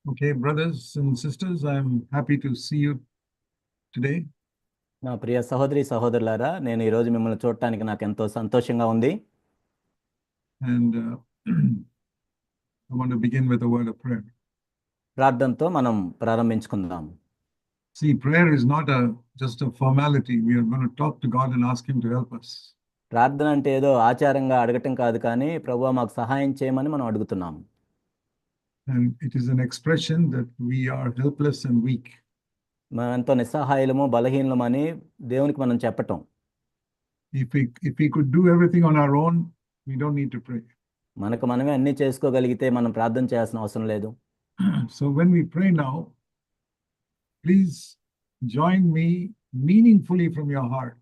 Okay, brothers and sisters, I'm happy to see you today. నా ప్రియ సహోదరి సహోదరులారా, నేను ఈరోజు మిమ్మల్ని చూడటానికి నాకు ఎంతో సంతోషంగా ఉంది. And I want to begin with a word of prayer. ప్రార్థనతో మనం ప్రారంభించుకుందాం. See, prayer is not just a formality. We are going to talk to God and ask Him to help us. ప్రార్థన అంటే ఏదో ఆచారంగా అడగటం కాదు, కానీ ప్రభువా మాకు సహాయం చేయమని మనం అడుగుతున్నాం. And it is an expression that we are helpless and weak. మనం ఎంతో నిస్సహాయులము బలహీనమని దేవునికి మనం చెప్పటం. If we could do everything on our own, we don't need to pray. మనకు మనమే అన్నీ చేసుకోగలిగితే మనం ప్రార్థన చేయాల్సిన అవసరం లేదు. So when we pray now, please join me meaningfully from your heart.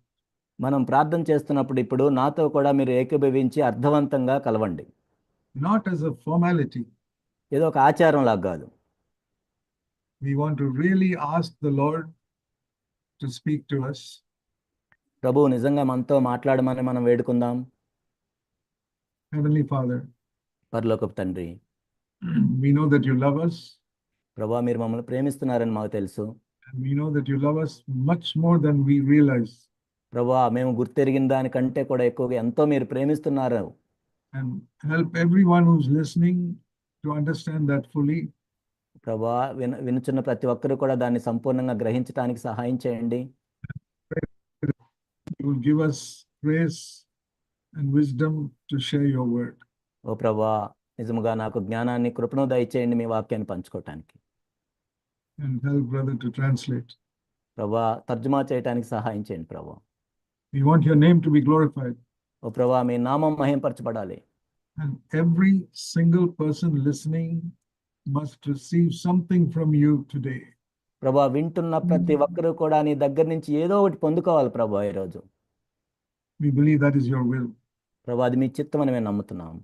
మనం ప్రార్థన చేస్తున్నప్పుడు ఇప్పుడు నాతో కూడా మీరు ఏకీభవించి అర్థవంతంగా కలవండి. Not as a formality. ఏదో ఒక ఆచారం లాగా కాదు. We want to really ask the Lord to speak to us. ప్రభువు నిజంగా మనతో మాట్లాడమని మనం వేడుకుందాం. Heavenly Father, పరలోకపు తండ్రి, we know that you love us. ప్రభువా మీరు మమ్మల్ని ప్రేమిస్తున్నారని మాకు తెలుసు. And we know that you love us much more than we realize. ప్రభువా మేము గుర్తెరిగిన దానికంటే కూడా ఎక్కువగా ఎంతో మీరు ప్రేమిస్తున్నారు. And help everyone who's listening to understand that fully. ప్రభువా వినుచున్న ప్రతి ఒక్కరు కూడా దాన్ని సంపూర్ణంగా గ్రహించడానికి సహాయం చేయండి. You will give us grace and wisdom to share your word. ఓ ప్రభువా, నిజముగా నాకు జ్ఞానాన్ని కృపను దయచేయండి మీ వాక్యాన్ని పంచుకోవటానికి. And help brother to translate. ప్రభువా తర్జుమా చేయడానికి సహాయం చేయండి ప్రభువా. We want your name to be glorified. ఓ ప్రభువా మీ నామం మహింపరచబడాలి. And every single person listening must receive something from you today. ప్రభువా వింటున్న ప్రతి ఒక్కరు కూడా నీ దగ్గర నుంచి ఏదో ఒకటి పొందుకోవాలి ప్రభువా ఈరోజు. We believe that is your will. ప్రభువా అది మీ చిత్తం అని మేము నమ్ముతున్నాం.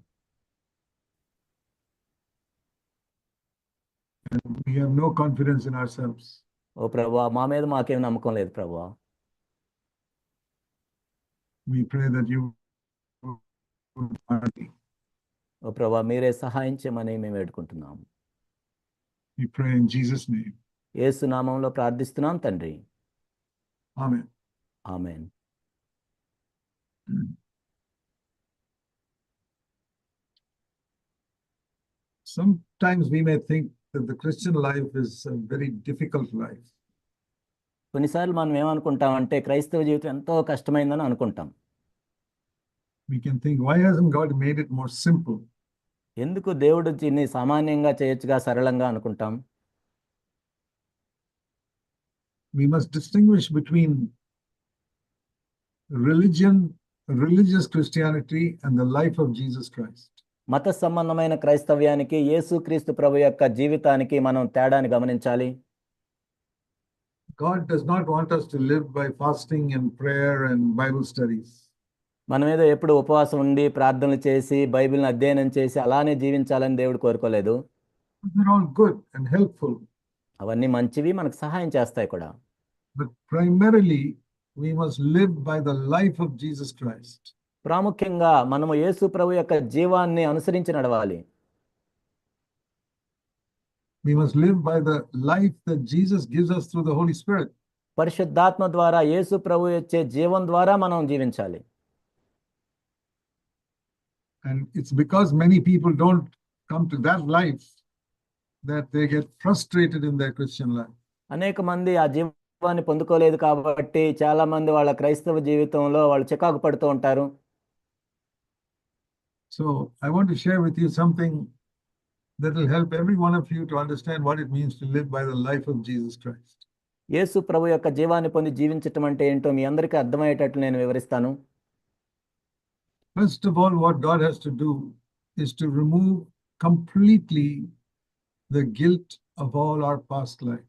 And we have no confidence in ourselves. ఓ ప్రభువా మా మీద మాకేం నమ్మకం లేదు ప్రభువా. We pray that you ఓ ప్రభువా మీరే సహాయం చేయమని మేము వేడుకుంటున్నాం. We pray in Jesus' name. యేసు నామంలో ప్రార్థిస్తున్నాం తండ్రి. Amen. Amen. Sometimes we may think that the Christian life is a very difficult life. కొన్నిసార్లు మనం ఏమనుకుంటామంటే క్రైస్తవ జీవితం ఎంతో కష్టమైందని అనుకుంటాం. We can think, why hasn't God made it more simple? ఎందుకు దేవుడు దీన్ని సామాన్యంగా చేయొచ్చుగా, సరళంగా అనుకుంటాం. We must distinguish between religious Christianity and the life of Jesus Christ. మత సంబంధమైన క్రైస్తవ్యానికి యేసుక్రీస్తు ప్రభు యొక్క జీవితానికి మనం తేడాని గమనించాలి. God does not want us to live by fasting and prayer and Bible studies. మనం ఏదో ఎప్పుడు ఉపవాసం ఉండి ప్రార్థనలు చేసి బైబిల్ని అధ్యయనం చేసి అలానే జీవించాలని దేవుడు కోరుకోలేదు. They're all good and helpful. అవన్నీ మంచివి, మనకు సహాయం చేస్తాయి కూడా. But primarily, we must live by the life of Jesus Christ. ప్రాముఖ్యంగా మనము యేసు ప్రభు యొక్క జీవాన్ని అనుసరించి నడవాలి. We must live by the life that Jesus gives us through the Holy Spirit. పరిశుద్ధాత్మ ద్వారా యేసు ప్రభు ఇచ్చే జీవం ద్వారా మనం జీవించాలి. And it's because many people don't come to that life that they get frustrated in their Christian life. అనేక మంది ఆ జీవాన్ని పొందుకోలేదు కాబట్టి చాలా మంది వాళ్ళ క్రైస్తవ జీవితంలో వాళ్ళు చికాకు పడుతూ ఉంటారు. So I want to share with you something that will help every one of you to understand what it means to live by the life of Jesus Christ. యేసు ప్రభు యొక్క జీవాన్ని పొంది జీవించటం అంటే ఏంటో మీ అందరికీ అర్థమయ్యేటట్లు నేను వివరిస్తాను. First of all, what God has to do is to remove completely the guilt of all our past life.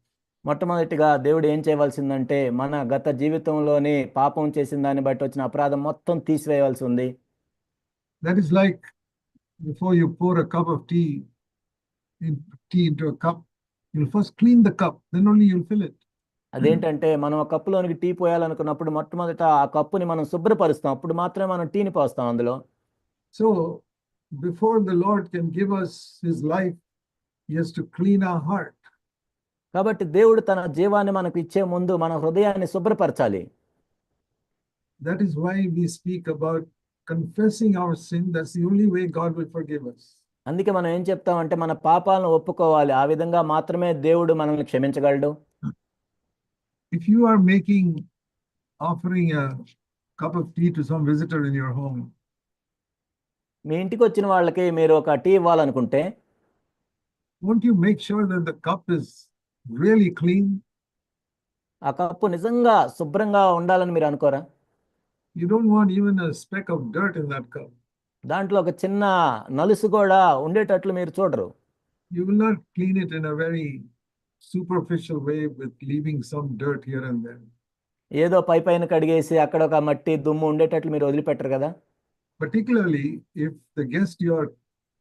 మొట్టమొదటిగా దేవుడు ఏం చేయవలసిందంటే మన గత జీవితంలోని పాపం చేసిన దాన్ని బట్టి వచ్చిన అపరాధం మొత్తం తీసివేయవలసి ఉంది. That is like before you pour a cup of tea into a cup, you'll first clean the cup, then only you'll fill it. అదేంటంటే మనం ఆ కప్పులోనికి టీ పోయాలనుకున్నప్పుడు మొట్టమొదట ఆ కప్పుని మనం శుభ్రపరుస్తాం, అప్పుడు మాత్రమే మనం టీని పోస్తాం అందులో. So before the Lord can give us his life, He has to clean our heart. కాబట్టి దేవుడు తన జీవాన్ని మనకు ఇచ్చే ముందు మన హృదయాన్ని శుభ్రపరచాలి. That is why we speak about confessing our sin. That's the only way God will forgive us. అందుకే మనం ఏం చెప్తామంటే మన పాపాలను ఒప్పుకోవాలి. ఆ విధంగా మాత్రమే దేవుడు మనల్ని క్షమించగలడు. If you are offering a cup of tea to some visitor in your home, మీ ఇంటికి వచ్చిన వాళ్ళకి మీరు ఒక టీ ఇవ్వాలనుకుంటే won't you make sure that the cup is really clean? ఆ కప్పు నిజంగా శుభ్రంగా ఉండాలని మీరు అనుకోరా? You don't want even a speck of dirt in that cup. దాంట్లో ఒక చిన్న నలుసు కూడా ఉండేటట్లు మీరు చూడరు. You will not clean it in a very superficial way with leaving some dirt here and there. ఏదో పైన కడిగేసి అక్కడ ఒక మట్టి దుమ్ము ఉండేటట్లు మీరు వదిలిపెట్టరు కదా. Particularly if the guest you are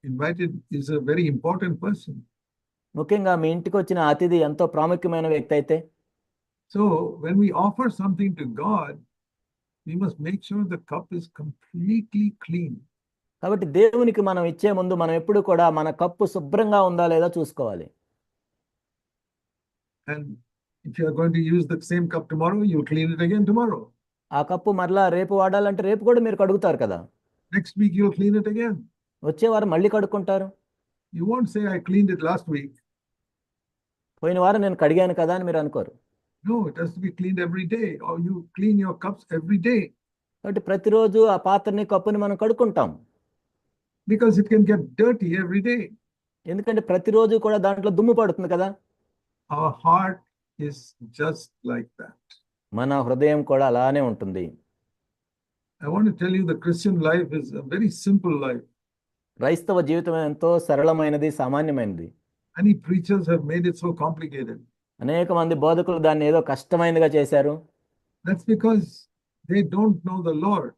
invited is a very important person. ముఖ్యంగా మీ ఇంటికి వచ్చిన అతిథి ఎంతో ప్రాముఖ్యమైన వ్యక్తి అయితే. So when we offer something to God, we must make sure the cup is completely clean. కాబట్టి దేవునికి మనం ఇచ్చే ముందు మనం ఎప్పుడు కూడా మన కప్పు శుభ్రంగా ఉందా లేదా చూసుకోవాలి. And if you are going to use the same cup tomorrow, you clean it again tomorrow. ఆ కప్పు మరలా రేపు వాడాలంటే రేపు కూడా మీరు కడుగుతారు కదా. Next week you'll clean it again. వచ్చే వారం మళ్ళీ కడుక్కుంటారు. You won't say I cleaned it last week. పోయిన వారం నేను కడిగాను కదా అని మీరు అనుకోరు. No, it has to be cleaned every day, or you clean your cups every day. కాబట్టి ప్రతిరోజు ఆ పాత్రని కప్పుని మనం కడుక్కుంటాం. Because it can get dirty every day. ఎందుకంటే ప్రతిరోజు కూడా దాంట్లో దుమ్ము పడుతుంది కదా. Our heart is just like that. మన హృదయం కూడా అలానే ఉంటుంది. I want to tell you the Christian life is a very simple life. క్రైస్తవ జీవితం ఎంతో సరళమైనది, సామాన్యమైనది. Many preachers have made it so complicated. అనేక మంది బోధకులు దాన్ని ఏదో కష్టమైనదిగా చేశారు. That's because they don't know the Lord.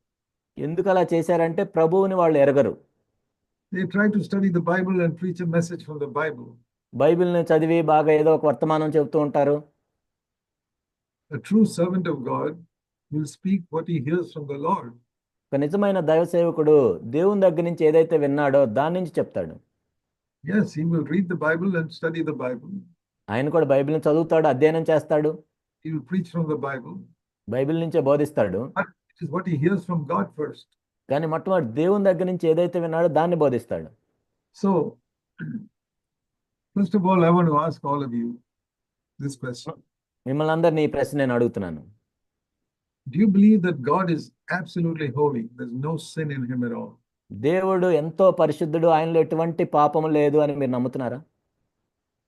ఎందుకు అలా చేశారంటే ప్రభువుని వాళ్ళు ఎరగరు. They try to study the Bible and preach a message from the Bible. బైబిల్ని చదివి బాగా ఏదో ఒక వర్తమానం చెబుతూ ఉంటారు. A true servant of God will speak what he hears from the Lord. ఒక నిజమైన దైవ సేవకుడు దేవుని దగ్గర నుంచి ఏదైతే విన్నాడో దాని నుంచి చెప్తాడు. Yes, he will read the Bible and study the Bible. ఆయన కూడా బైబిల్ని చదువుతాడు, అధ్యయనం చేస్తాడు. He will preach from the Bible. Bible నుంచే బోధిస్తాడు. But it is what he hears from God first. కానీ మొట్టమొదటి దేవుని దగ్గర నుంచి ఏదైతే విన్నాడో దాన్ని బోధిస్తాడు. So, first of all, I want to ask all of you this question. మిమ్మల్ని అందరినీ ఈ ప్రశ్న నేను అడుగుతున్నాను. Do you believe that God is absolutely holy? There's no sin in him at all. దేవుడు ఎంతో పరిశుద్ధుడు, ఆయనలో ఎటువంటి పాపము లేదు అని మీరు నమ్ముతున్నారా?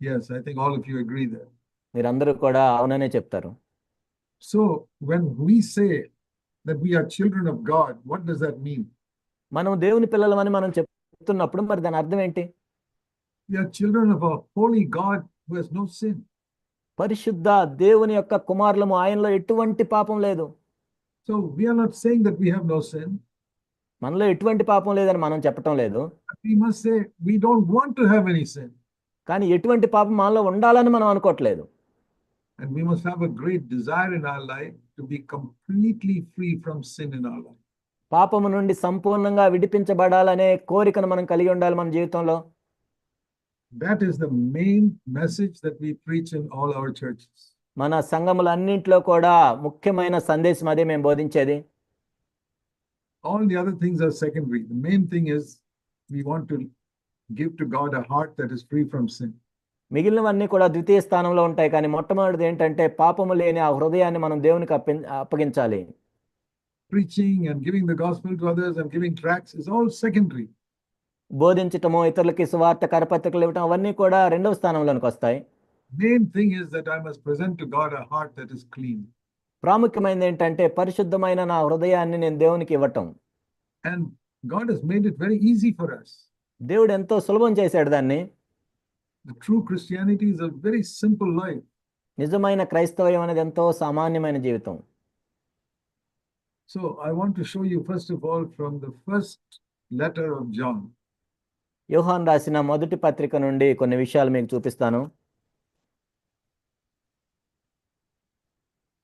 Yes, I think all of you agree there. మీరందరూ కూడా అవుననే చెప్తారు. So, when we say that we are children of God, what does that mean? మనం దేవుని పిల్లలమని మనం చెప్తున్నప్పుడు మరి దాని అర్థం ఏంటి? We are children of a holy God who has no sin. పరిశుద్ధ దేవుని యొక్క కుమారులము, ఆయనలో ఎటువంటి పాపం లేదు. So we are not saying that we have no sin. మనలో ఎటువంటి పాపం లేదని మనం చెప్పటం లేదు. We must say we don't want to have any sin. కానీ ఎటువంటి పాపం మనలో ఉండాలని మనం అనుకోవట్లేదు. And we must have a great desire in our life to be completely free from sin in our life. పాపము నుండి సంపూర్ణంగా విడిపించబడాలనే కోరికను మనం కలిగి ఉండాలి మన జీవితంలో. That is the main message that we preach in all our churches. మన సంఘములన్నింటిలో కూడా ముఖ్యమైన సందేశం అదే మేము బోధించేది. All the other things are secondary. The main thing is we want to give to God a heart that is free from sin. మిగిలినవన్నీ కూడా ద్వితీయ స్థానంలో ఉంటాయి, కానీ మొట్టమొదటిది ఏంటంటే పాపము లేని ఆ హృదయాన్ని మనం దేవునికి అప్పగించాలి. Preaching and giving the gospel to others and giving tracts is all secondary. బోధించటము, ఇతరులకి సువార్త కరపత్రికలు ఇవ్వటం అవన్నీ కూడా రెండవ స్థానంలోనికి వస్తాయి. Main thing is that I must present to God a heart that is clean. ప్రాముఖ్యమైనది ఏంటంటే పరిశుద్ధమైన నా హృదయాన్ని నేను దేవునికి ఇవ్వటం. And God has made it very easy for us. దేవుడు ఎంతో సులభం చేశాడు దాన్ని. The true Christianity is a very simple life. నిజమైన క్రైస్తవ్యం అనేది ఎంతో సామాన్యమైన జీవితం. So I want to show you first of all from the first letter of John. యోహాను రాసిన మొదటి పత్రిక నుండి కొన్ని విషయాలు మీకు చూపిస్తాను.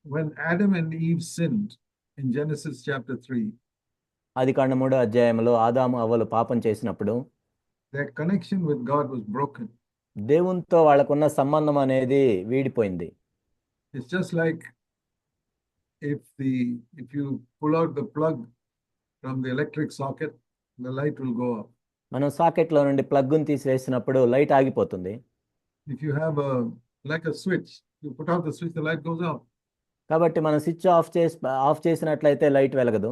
When Adam and Eve sinned in Genesis chapter 3, ఆదికాండం 3వ అధ్యాయంలో ఆదాము అవ్వలు పాపం చేసినప్పుడు their connection with God was broken. దేవునితో వాళ్ళకున్న సంబంధం అనేది వీడిపోయింది. It's just like if you pull out the plug from the electric socket, the light will go off. మనం సాకెట్లో నుండి ప్లగ్గుని తీసివేసినప్పుడు లైట్ ఆగిపోతుంది. If you have like a switch, you put out the switch, the light goes off. కాబట్టి మనం switch off చేసినట్లయితే light వెలగదు.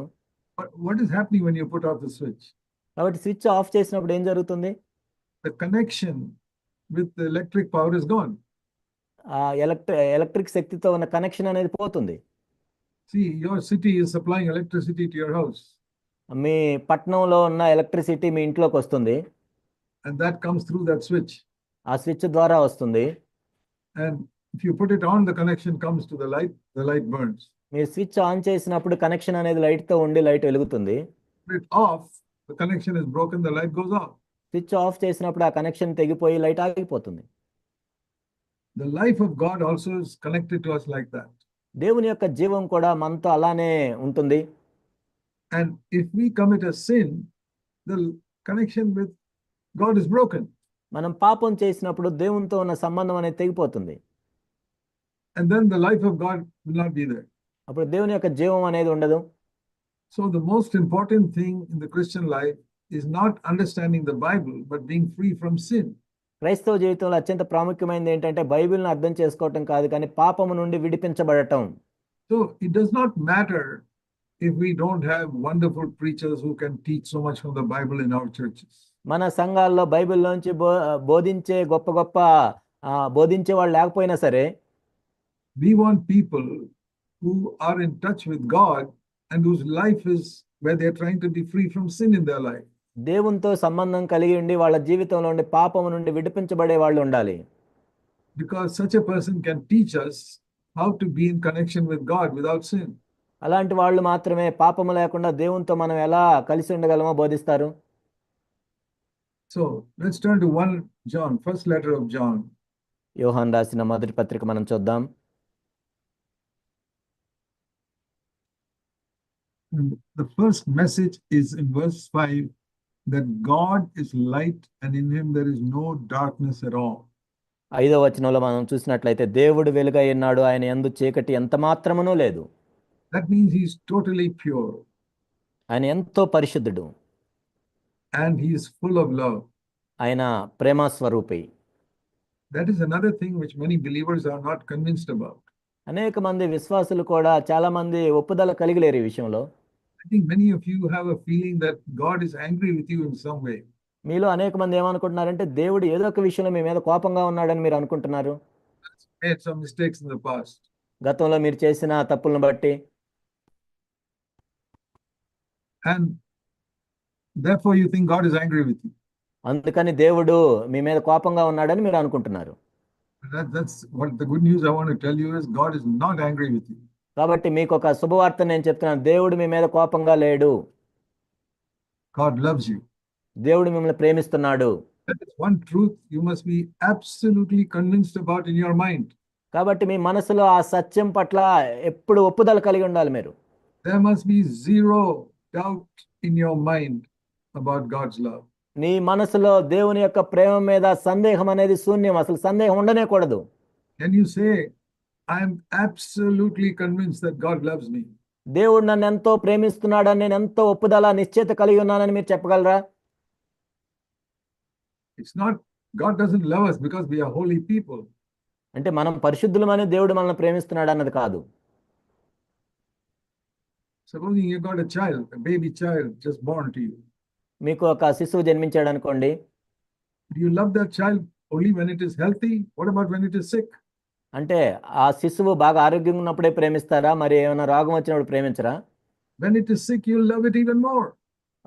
But what is happening when you put out the switch? కాబట్టి switch off చేసినప్పుడు ఏం జరుగుతుంది? The connection with the electric power is gone. ఆ electric శక్తితో ఉన్న కనెక్షన్ అనేది పోతుంది. See, your city is supplying electricity to your house, మీ పట్టణంలో ఉన్న ఎలక్ట్రిసిటీ మీ ఇంట్లోకి వస్తుంది. and that comes through that switch. ఆ స్విచ్ ద్వారా వస్తుంది. And if you put it on, the connection comes to the light burns. మీరు స్విచ్ ఆన్ చేసినప్పుడు connection అనేది లైట్తో ఉండి లైట్ వెలుగుతుంది. Put it off, the connection is broken, the light goes off. Switch off చేసినప్పుడు ఆ connection తెగిపోయి light ఆగిపోతుంది. The life of God also is connected to us like that. దేవుని యొక్క జీవం కూడా మనతో అలానే ఉంటుంది. And if we commit a sin, the connection with God is broken. మనం పాపం చేసినప్పుడు దేవునితో ఉన్న సంబంధం అనేది తెగిపోతుంది. And then the life of God will not be there. అప్పుడు దేవుని యొక్క జీవం అనేది ఉండదు. So the most important thing in the Christian life is not understanding the Bible, but being free from sin. క్రైస్తవ జీవితంలో అత్యంత ప్రాముఖ్యమైనది ఏంటంటే బైబిల్ని అర్థం చేసుకోవటం కాదు, కానీ పాపము నుండి విడిపించబడటం. So it does not matter if we don't have wonderful preachers who can teach so much from the Bible in our churches. మన సంఘాల్లో బైబిల్లోంచి బోధించే గొప్ప బోధించే వాళ్ళు లేకపోయినా సరే, We want people who are in touch with God and whose life is where they're trying to be free from sin in their life. దేవునితో సంబంధం కలిగి ఉండి వాళ్ళ జీవితంలో ఉండి పాపము నుండి విడిపించబడే వాళ్ళు ఉండాలి. Because such a person can teach us how to be in connection with God without sin. అలాంటి వాళ్ళు మాత్రమే పాపము లేకుండా దేవునితో మనం ఎలా కలిసి ఉండగలమో బోధిస్తారు. So let's turn to 1 John, first letter of John. యోహాను రాసిన మొదటి పత్రిక మనం చూద్దాం. And the first message is in verse 5, that God is light and in him there is no darkness at all. 5వ వచనంలో మనం చూసినట్లయితే దేవుడు వెలుగై ఉన్నాడు, ఆయన యందు చీకటి ఎంత మాత్రమునూ లేదు. That means he is totally pure ఆయన ఎంతో పరిశుద్ధుడు, and he is full of love. ఆయన ప్రేమ స్వరూపి. That is another thing which many believers are not convinced about. అనేక మంది విశ్వాసులు కూడా చాలా మంది ఒప్పుదల కలిగి లేరు ఈ విషయంలో. I think many of you have a feeling that God is angry with you in some way. మీలో అనేక మంది ఏమనుకుంటున్నారంటే దేవుడు ఏదో ఒక విషయంలో మీ మీద కోపంగా ఉన్నాడని మీరు అనుకుంటున్నారు. Made some mistakes in the past. గతంలో మీరు చేసిన తప్పులను బట్టి. And therefore you think God is angry with you. అందుకని దేవుడు మీ మీద కోపంగా ఉన్నాడని మీరు అనుకుంటున్నారు. That's what the good news I want to tell you is God is not angry with you. కాబట్టి మీకు ఒక శుభవార్త నేను చెప్తున్నాను, దేవుడు మీ మీద కోపంగా లేడు. God loves you. దేవుడు మిమ్మల్ని ప్రేమిస్తున్నాడు. That is one truth you must be absolutely convinced about in your mind. కాబట్టి మీ మనసులో ఆ సత్యం పట్ల ఎప్పుడు ఒప్పుదల కలిగి ఉండాలి మీరు. There must be zero doubt in your mind about God's love. నీ మనసులో దేవుని యొక్క ప్రేమ మీద సందేహం అనేది శూన్యం, అసలు సందేహం ఉండనే కూడదు. Can you say, I am absolutely convinced that God loves me? దేవుడు నన్ను ఎంతో ప్రేమిస్తున్నాడని నేను ఎంతో ఒప్పుదల నిశ్చయిత కలిగి ఉన్నానని మీరు చెప్పగలరా? It's not, God doesn't love us because we are holy people. అంటే మనం పరిశుద్ధులమని దేవుడు మనల్ని ప్రేమిస్తున్నాడు అన్నది కాదు. Supposing you got a child, a baby child just born to you. మీకు ఒక శిశువు జన్మించాడు అనుకోండి. Do you love that child only when it is healthy? What about when it is sick? అంటే ఆ శిశువు బాగా ఆరోగ్యంగా ఉన్నప్పుడే ప్రేమిస్తారా, మరి ఏమైనా రోగం వచ్చినప్పుడు ప్రేమించరా? When it is sick, you'll love it even more.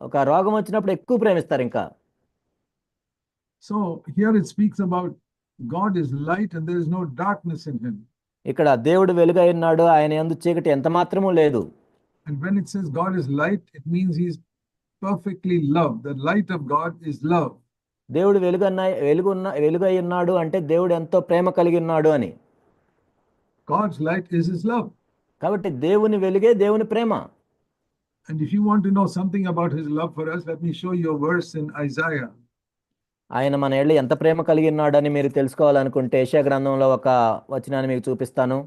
ఒక రోగం వచ్చినప్పుడు ఎక్కువ ప్రేమిస్తారు ఇంకా. So here it speaks about God is light and there is no darkness in him. ఇక్కడ దేవుడు వెలుగై ఉన్నాడు, ఆయన యందు చీకటి ఎంత మాత్రమూ లేదు. And when it says God is light, it means he is perfectly love. The light of God is love. దేవుడు వెలుగై ఉన్నాడు అంటే దేవుడు ఎంతో ప్రేమ కలిగి ఉన్నాడు అని. God's light is his love. కాబట్టి దేవుని వెలుగే దేవుని ప్రేమ. And if you want to know something about his love for us, let me show you a verse in Isaiah. ఆయన మన ఎడల ఎంత ప్రేమ కలిగి ఉన్నాడని మీరు తెలుసుకోవాలనుకుంటే యెషయా గ్రంథంలో ఒక వచనాన్ని మీకు చూపిస్తాను.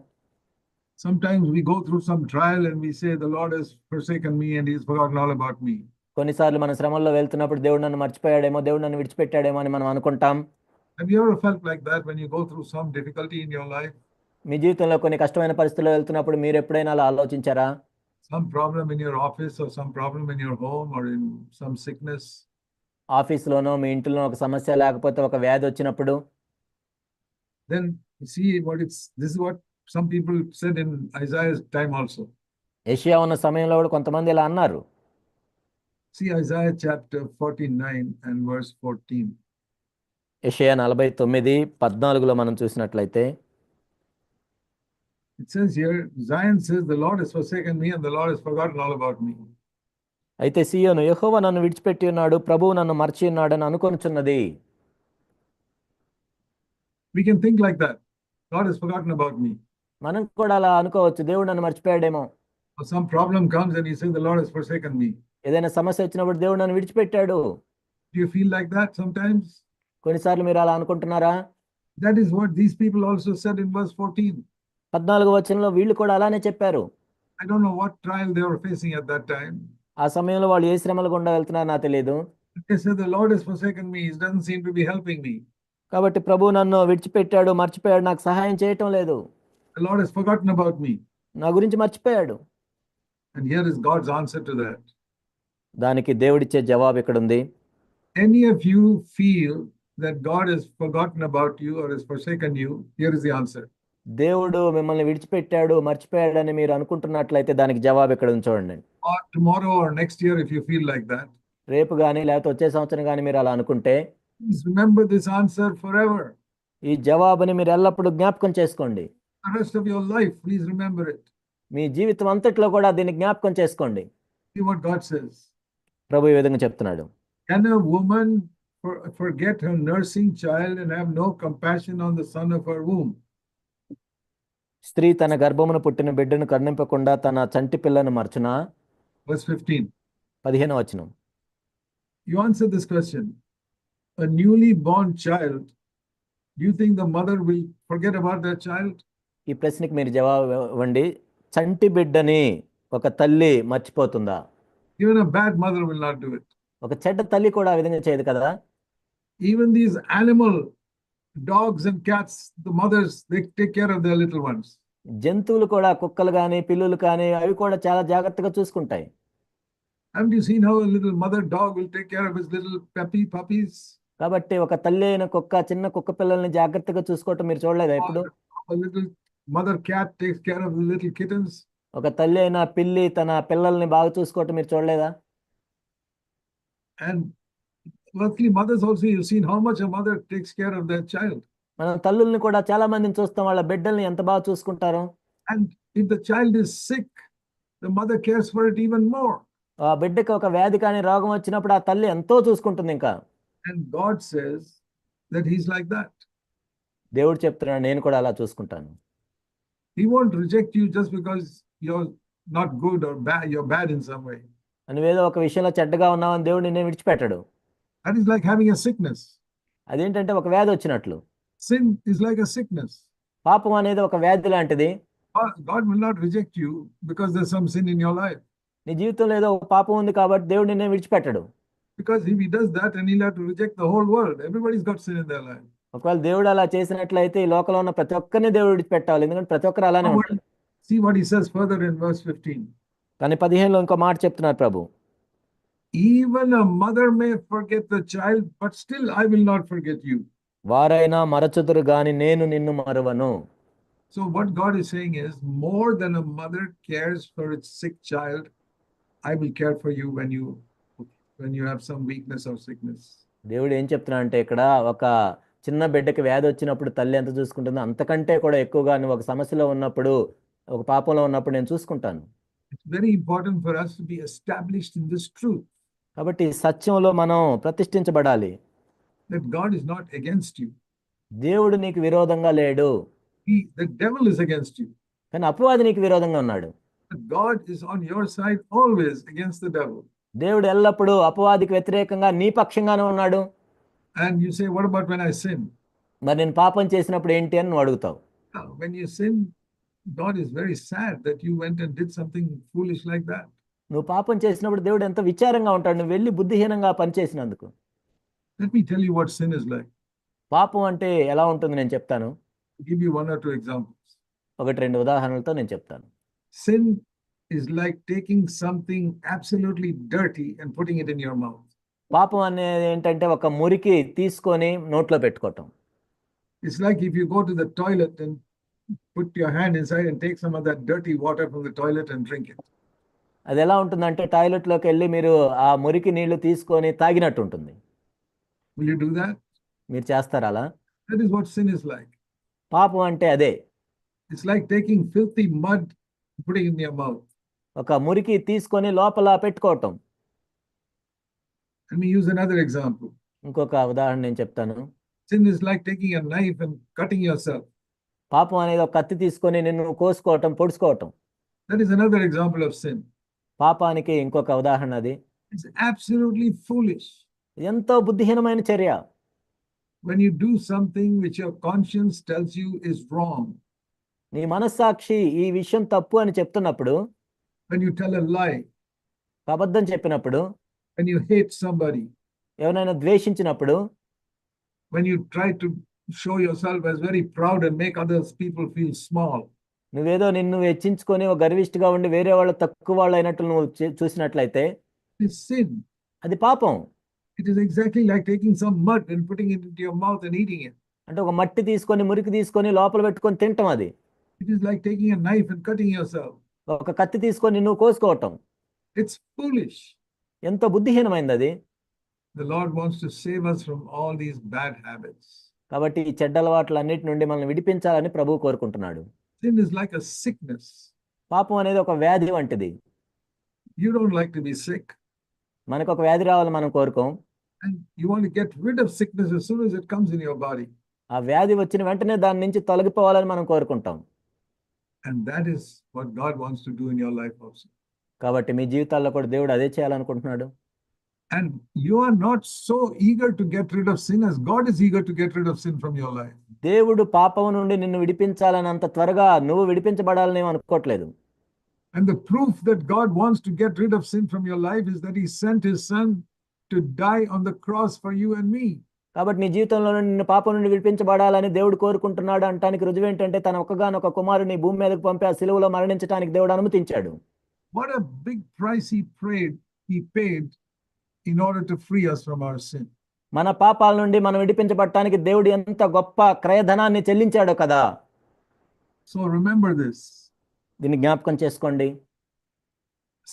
Sometimes we go through some trial and we say, the Lord has forsaken me and he's forgotten all about me. కొన్నిసార్లు మన శ్రమల్లో వెళ్తున్నప్పుడు దేవుడు నన్ను మర్చిపోయాడేమో, దేవుడు నన్ను విడిచిపెట్టాడేమో అని మనం అనుకుంటాం. Have you ever felt like that when you go through some difficulty in your life? మీ జీవితంలో కొన్ని కష్టమైన పరిస్థితుల్లో వెళ్తున్నప్పుడు మీరు ఎప్పుడైనా అలా ఆలోచించారా? Some problem in your office or some problem in your home or in some sickness. ఆఫీస్‌లోనో, మీ ఇంటిలోనో ఒక సమస్య లేకపోతే ఒక వ్యాధి వచ్చినప్పుడు Then you see this is what some people said in Isaiah's time also. యెషయా ఉన్న సమయంలో కూడా కొంతమంది ఇలా అన్నారు. See Isaiah chapter 49 and verse 14. యెషయా 49:14లో మనం చూసినట్లయితే It says here, Zion says, the Lord has forsaken me and the Lord has forgotten all about me. అయితే సీయోను యెహోవా నన్ను విడిచిపెట్టి ఉన్నాడు, ప్రభువు నన్ను మరచి ఉన్నాడని అనుకొనుచున్నది. We can think like that. God has forgotten about me. మనం కూడా అలా అనుకోవచ్చు, దేవుడు నన్ను మర్చిపోయాడేమో. Or some problem comes and you say, the Lord has forsaken me. ఏదైనా సమస్య వచ్చినప్పుడు దేవుడు నన్ను విడిచిపెట్టాడు. Do you feel like that sometimes? కొన్నిసార్లు మీరు అలా అనుకుంటున్నారా? That is what these people also said in verse 14. 14వ వచనంలో వీళ్ళు కూడా అలానే చెప్పారు. I don't know what trial they were facing at that time. ఆ సమయంలో వాళ్ళు ఏ శ్రమల గుండా వెళ్తున్నారో నాకు తెలియదు. They said, the Lord has forsaken me. He doesn't seem to be helping me. కాబట్టి ప్రభువు నన్ను విడిచిపెట్టాడు, మర్చిపోయాడు, నాకు సహాయం చేయటం లేదు. The Lord has forgotten about me. నా గురించి మర్చిపోయాడు. And here is God's answer to that. దానికి దేవుడిచ్చే జవాబు ఇక్కడ ఉంది. Any of you feel that God has forgotten about you or has forsaken you, here is the answer. దేవుడు మిమ్మల్ని విడిచిపెట్టాడు, మర్చిపోయాడని మీరు అనుకుంటున్నట్లయితే దానికి జవాబు ఇక్కడ ఉంది చూడండి. Or tomorrow or next year, if you feel like that, రేపు కానీ లేకపోతే వచ్చే సంవత్సరం కానీ మీరు అలా అనుకుంటే please remember this answer forever. ఈ జవాబుని మీరు ఎల్లప్పుడూ జ్ఞాపకం చేసుకోండి. The rest of your life, please remember it. మీ జీవితం అంతట్లో కూడా దీన్ని జ్ఞాపకం చేసుకోండి. See what God says. ప్రభు ఈ విధంగా చెప్తున్నాడు. Can a woman forget her nursing child and have no compassion on the son of her womb? స్త్రీ తన గర్భమును పుట్టిన బిడ్డను కరుణింపకుండా తన చంటి పిల్లను మర్చునా? Verse 15. 15వ వచనం. You answer this question. A newly born child, do you think the mother will forget about that child? ఈ ప్రశ్నకి మీరు జవాబు ఇవ్వండి. చంటి బిడ్డని ఒక తల్లి మర్చిపోతుందా? Even a bad mother will not do it. ఒక చెడ్డ తల్లి కూడా ఆ విధంగా చేయదు కదా. Even these animal dogs and cats, the mothers, they take care of their little ones. జంతువులు కూడా, కుక్కలు కానీ పిల్లులు కానీ అవి కూడా చాలా జాగ్రత్తగా చూసుకుంటాయి. Haven't you seen how a little mother dog will take care of his little puppies? కాబట్టి ఒక తల్లి అయిన కుక్క చిన్న కుక్క పిల్లల్ని జాగ్రత్తగా చూసుకోవటం మీరు చూడలేదా ఎప్పుడు? A little mother cat takes care of the little kittens. ఒక తల్లి అయిన పిల్లి తన పిల్లల్ని బాగా చూసుకోవటం మీరు చూడలేదా? And luckily mothers also, you've seen how much a mother takes care of their child. మనం తల్లుల్ని కూడా చాలా మందిని చూస్తాం, వాళ్ళ బిడ్డల్ని ఎంత బాగా చూసుకుంటారు. And if the child is sick, the mother cares for it even more. ఆ బిడ్డకి ఒక వ్యాధి కానీ రోగం వచ్చినప్పుడు ఆ తల్లి ఎంతో చూసుకుంటుంది ఇంకా. And God says that he's like that. దేవుడు చెప్తున్నాడు, నేను కూడా అలా చూసుకుంటాను. He won't reject you just because you're not good or bad, you're bad in some way. నువ్వేదో ఒక విషయంలో చెడ్డగా ఉన్నావని దేవుడు నిన్నే విడిచిపెట్టడు. That is like having a sickness. అదేంటంటే ఒక వ్యాధి వచ్చినట్లు. Sin is like a sickness. పాపం అనేది ఒక వ్యాధి లాంటిది. God will not reject you because there's some sin in your life. నీ జీవితంలో ఏదో ఒక పాపం ఉంది కాబట్టి దేవుడు నిన్నే విడిచిపెట్టడు. Because if he does that, and he'll have to reject the whole world. Everybody's got sin in their life. ఒకవేళ దేవుడు అలా చేసినట్లయితే ఈ లోకంలో ఉన్న ప్రతి ఒక్కరిని దేవుడు విడిచిపెట్టాలి, ఎందుకంటే ప్రతి ఒక్కరు అలానే ఉంటారు. See what he says further in verse 15. కానీ 15లో ఇంకో మాట చెప్తున్నారు ప్రభు. Even a mother may forget the child, but still I will not forget you. వారైనా మరచుదురు గాని నేను నిన్ను మరువను. So what God is saying is, more than a mother cares for its sick child, I will care for you when you have some weakness or sickness. దేవుడు ఏం చెప్తున్నా అంటే ఇక్కడ ఒక చిన్న బిడ్డకి వ్యాధి వచ్చినప్పుడు తల్లి ఎంత చూసుకుంటుందో అంతకంటే కూడా ఎక్కువగా నువ్వు ఒక సమస్యలో ఉన్నప్పుడు, ఒక పాపంలో ఉన్నప్పుడు నేను చూసుకుంటాను. It's very important for us to be established in this truth. కాబట్టి సత్యంలో మనం ప్రతిష్ఠించబడాలి. That God is not against you. దేవుడు నీకు విరోధంగా లేడు. The devil is against you. కానీ అపవాది నీకు విరోధంగా ఉన్నాడు. But God is on your side always against the devil. దేవుడు ఎల్లప్పుడూ అపవాదికి వ్యతిరేకంగా నీ పక్షంగానే ఉన్నాడు. And you say, what about when I sin? మరి నేను పాపం చేసినప్పుడు ఏంటి అని నువ్వు అడుగుతావు. When you sin, God is very sad that you went and did something foolish like that. నువ్వు పాపం చేసినప్పుడు దేవుడు ఎంత విచారంగా ఉంటాడు, నువ్వు వెళ్ళి బుద్ధిహీనంగా పనిచేసినందుకు. Let me tell you what sin is like. పాపం అంటే ఎలా ఉంటుంది నేను చెప్తాను. I'll give you 1 or 2 examples. 1-2 ఉదాహరణలతో నేను చెప్తాను. Sin is like taking something absolutely dirty and putting it in your mouth. పాపం అనేది ఏంటంటే ఒక మురికి తీసుకొని నోట్లో పెట్టుకోవటం. It's like if you go to the toilet and put your hand inside and take some of that dirty water from the toilet and drink it. అది ఎలా ఉంటుందంటే టాయిలెట్లోకి వెళ్ళి మీరు ఆ మురికి నీళ్లు తీసుకొని తాగినట్టు ఉంటుంది. Will you do that? మీరు చేస్తారా అలా? That is what sin is like. పాపం అంటే అదే. It's like taking filthy mud and putting it in your mouth. ఒక మురికి తీసుకొని లోపల పెట్టుకోవటం. Let me use another example. ఇంకొక ఉదాహరణ నేను చెప్తాను. Sin is like taking a knife and cutting yourself. పాపం అనేది ఒక కత్తి తీసుకొని నిన్ను కోసుకోవటం, పొడుచుకోవటం. That is another example of sin. పాపానికి ఇంకొక ఉదాహరణ అది. It's absolutely foolish. ఎంతో బుద్ధిహీనమైన చర్య. When you do something which your conscience tells you is wrong. నీ మనస్సాక్షి ఈ విషయం తప్పు అని చెప్తున్నప్పుడు, When you tell a lie, అబద్ధం చెప్పినప్పుడు, when you hate somebody, ఎవరైనా ద్వేషించినప్పుడు, when you try to show yourself as very proud and make others people feel small. నువ్వేదో నిన్ను హెచ్చించుకొని ఒక గర్విష్ఠగా ఉండి వేరే వాళ్ళు తక్కువ వాళ్ళు అయినట్లు నువ్వు చూసినట్లయితే It's sin. అది పాపం. It is exactly like taking some mud and putting it into your mouth and eating it. అంటే ఒక మట్టి తీసుకొని మురికి తీసుకొని లోపల పెట్టుకొని తింటాం అది. It is like taking a knife and cutting yourself. ఒక కత్తి తీసుకొని నువ్వు కోసుకోవటం. It's foolish. ఎంతో బుద్ధిహీనమైంది అది. The Lord wants to save us from all these bad habits. కాబట్టి ఈ చెడ్డ అలవాట్లన్నిటి నుండి మనల్ని విడిపించాలని ప్రభువు కోరుకుంటున్నాడు. Sin is like a sickness. పాపం అనేది ఒక వ్యాధి వంటిది. You don't like to be sick. మనకు ఒక వ్యాధి రావాలని మనం కోరుకోం. And you want to get rid of sickness as soon as it comes in your body. ఆ వ్యాధి వచ్చిన వెంటనే దాని నుంచి తొలగిపోవాలని మనం కోరుకుంటాం. And that is what God wants to do in your life also. కాబట్టి మీ జీవితాల్లో కూడా దేవుడు అదే చేయాలనుకుంటున్నాడు. And you are not so eager to get rid of sin as God is eager to get rid of sin from your life. దేవుడు పాపం నుండి నిన్ను విడిపించాలని అంత త్వరగా నువ్వు విడిపించబడాలని అనుకోవట్లేదు. And the proof that God wants to get rid of sin from your life is that He sent His Son to die on the cross for you and me. కాబట్టి నీ జీవితంలో నిన్ను పాపం నుండి విడిపించబడాలని దేవుడు కోరుకుంటున్నాడు అంటానికి రుజువు ఏంటంటే తన ఒక్కగానొక కుమారుని భూమి మీదకు పంపి ఆ సిలువలో మరణించడానికి దేవుడు అనుమతించాడు. What a big price He paid in order to free us from our sin. మన పాపాల నుండి మనం విడిపించబడటానికి దేవుడు ఎంత గొప్ప క్రయధనాన్ని చెల్లించాడో కదా. So remember this. దీన్ని జ్ఞాపకం చేసుకోండి.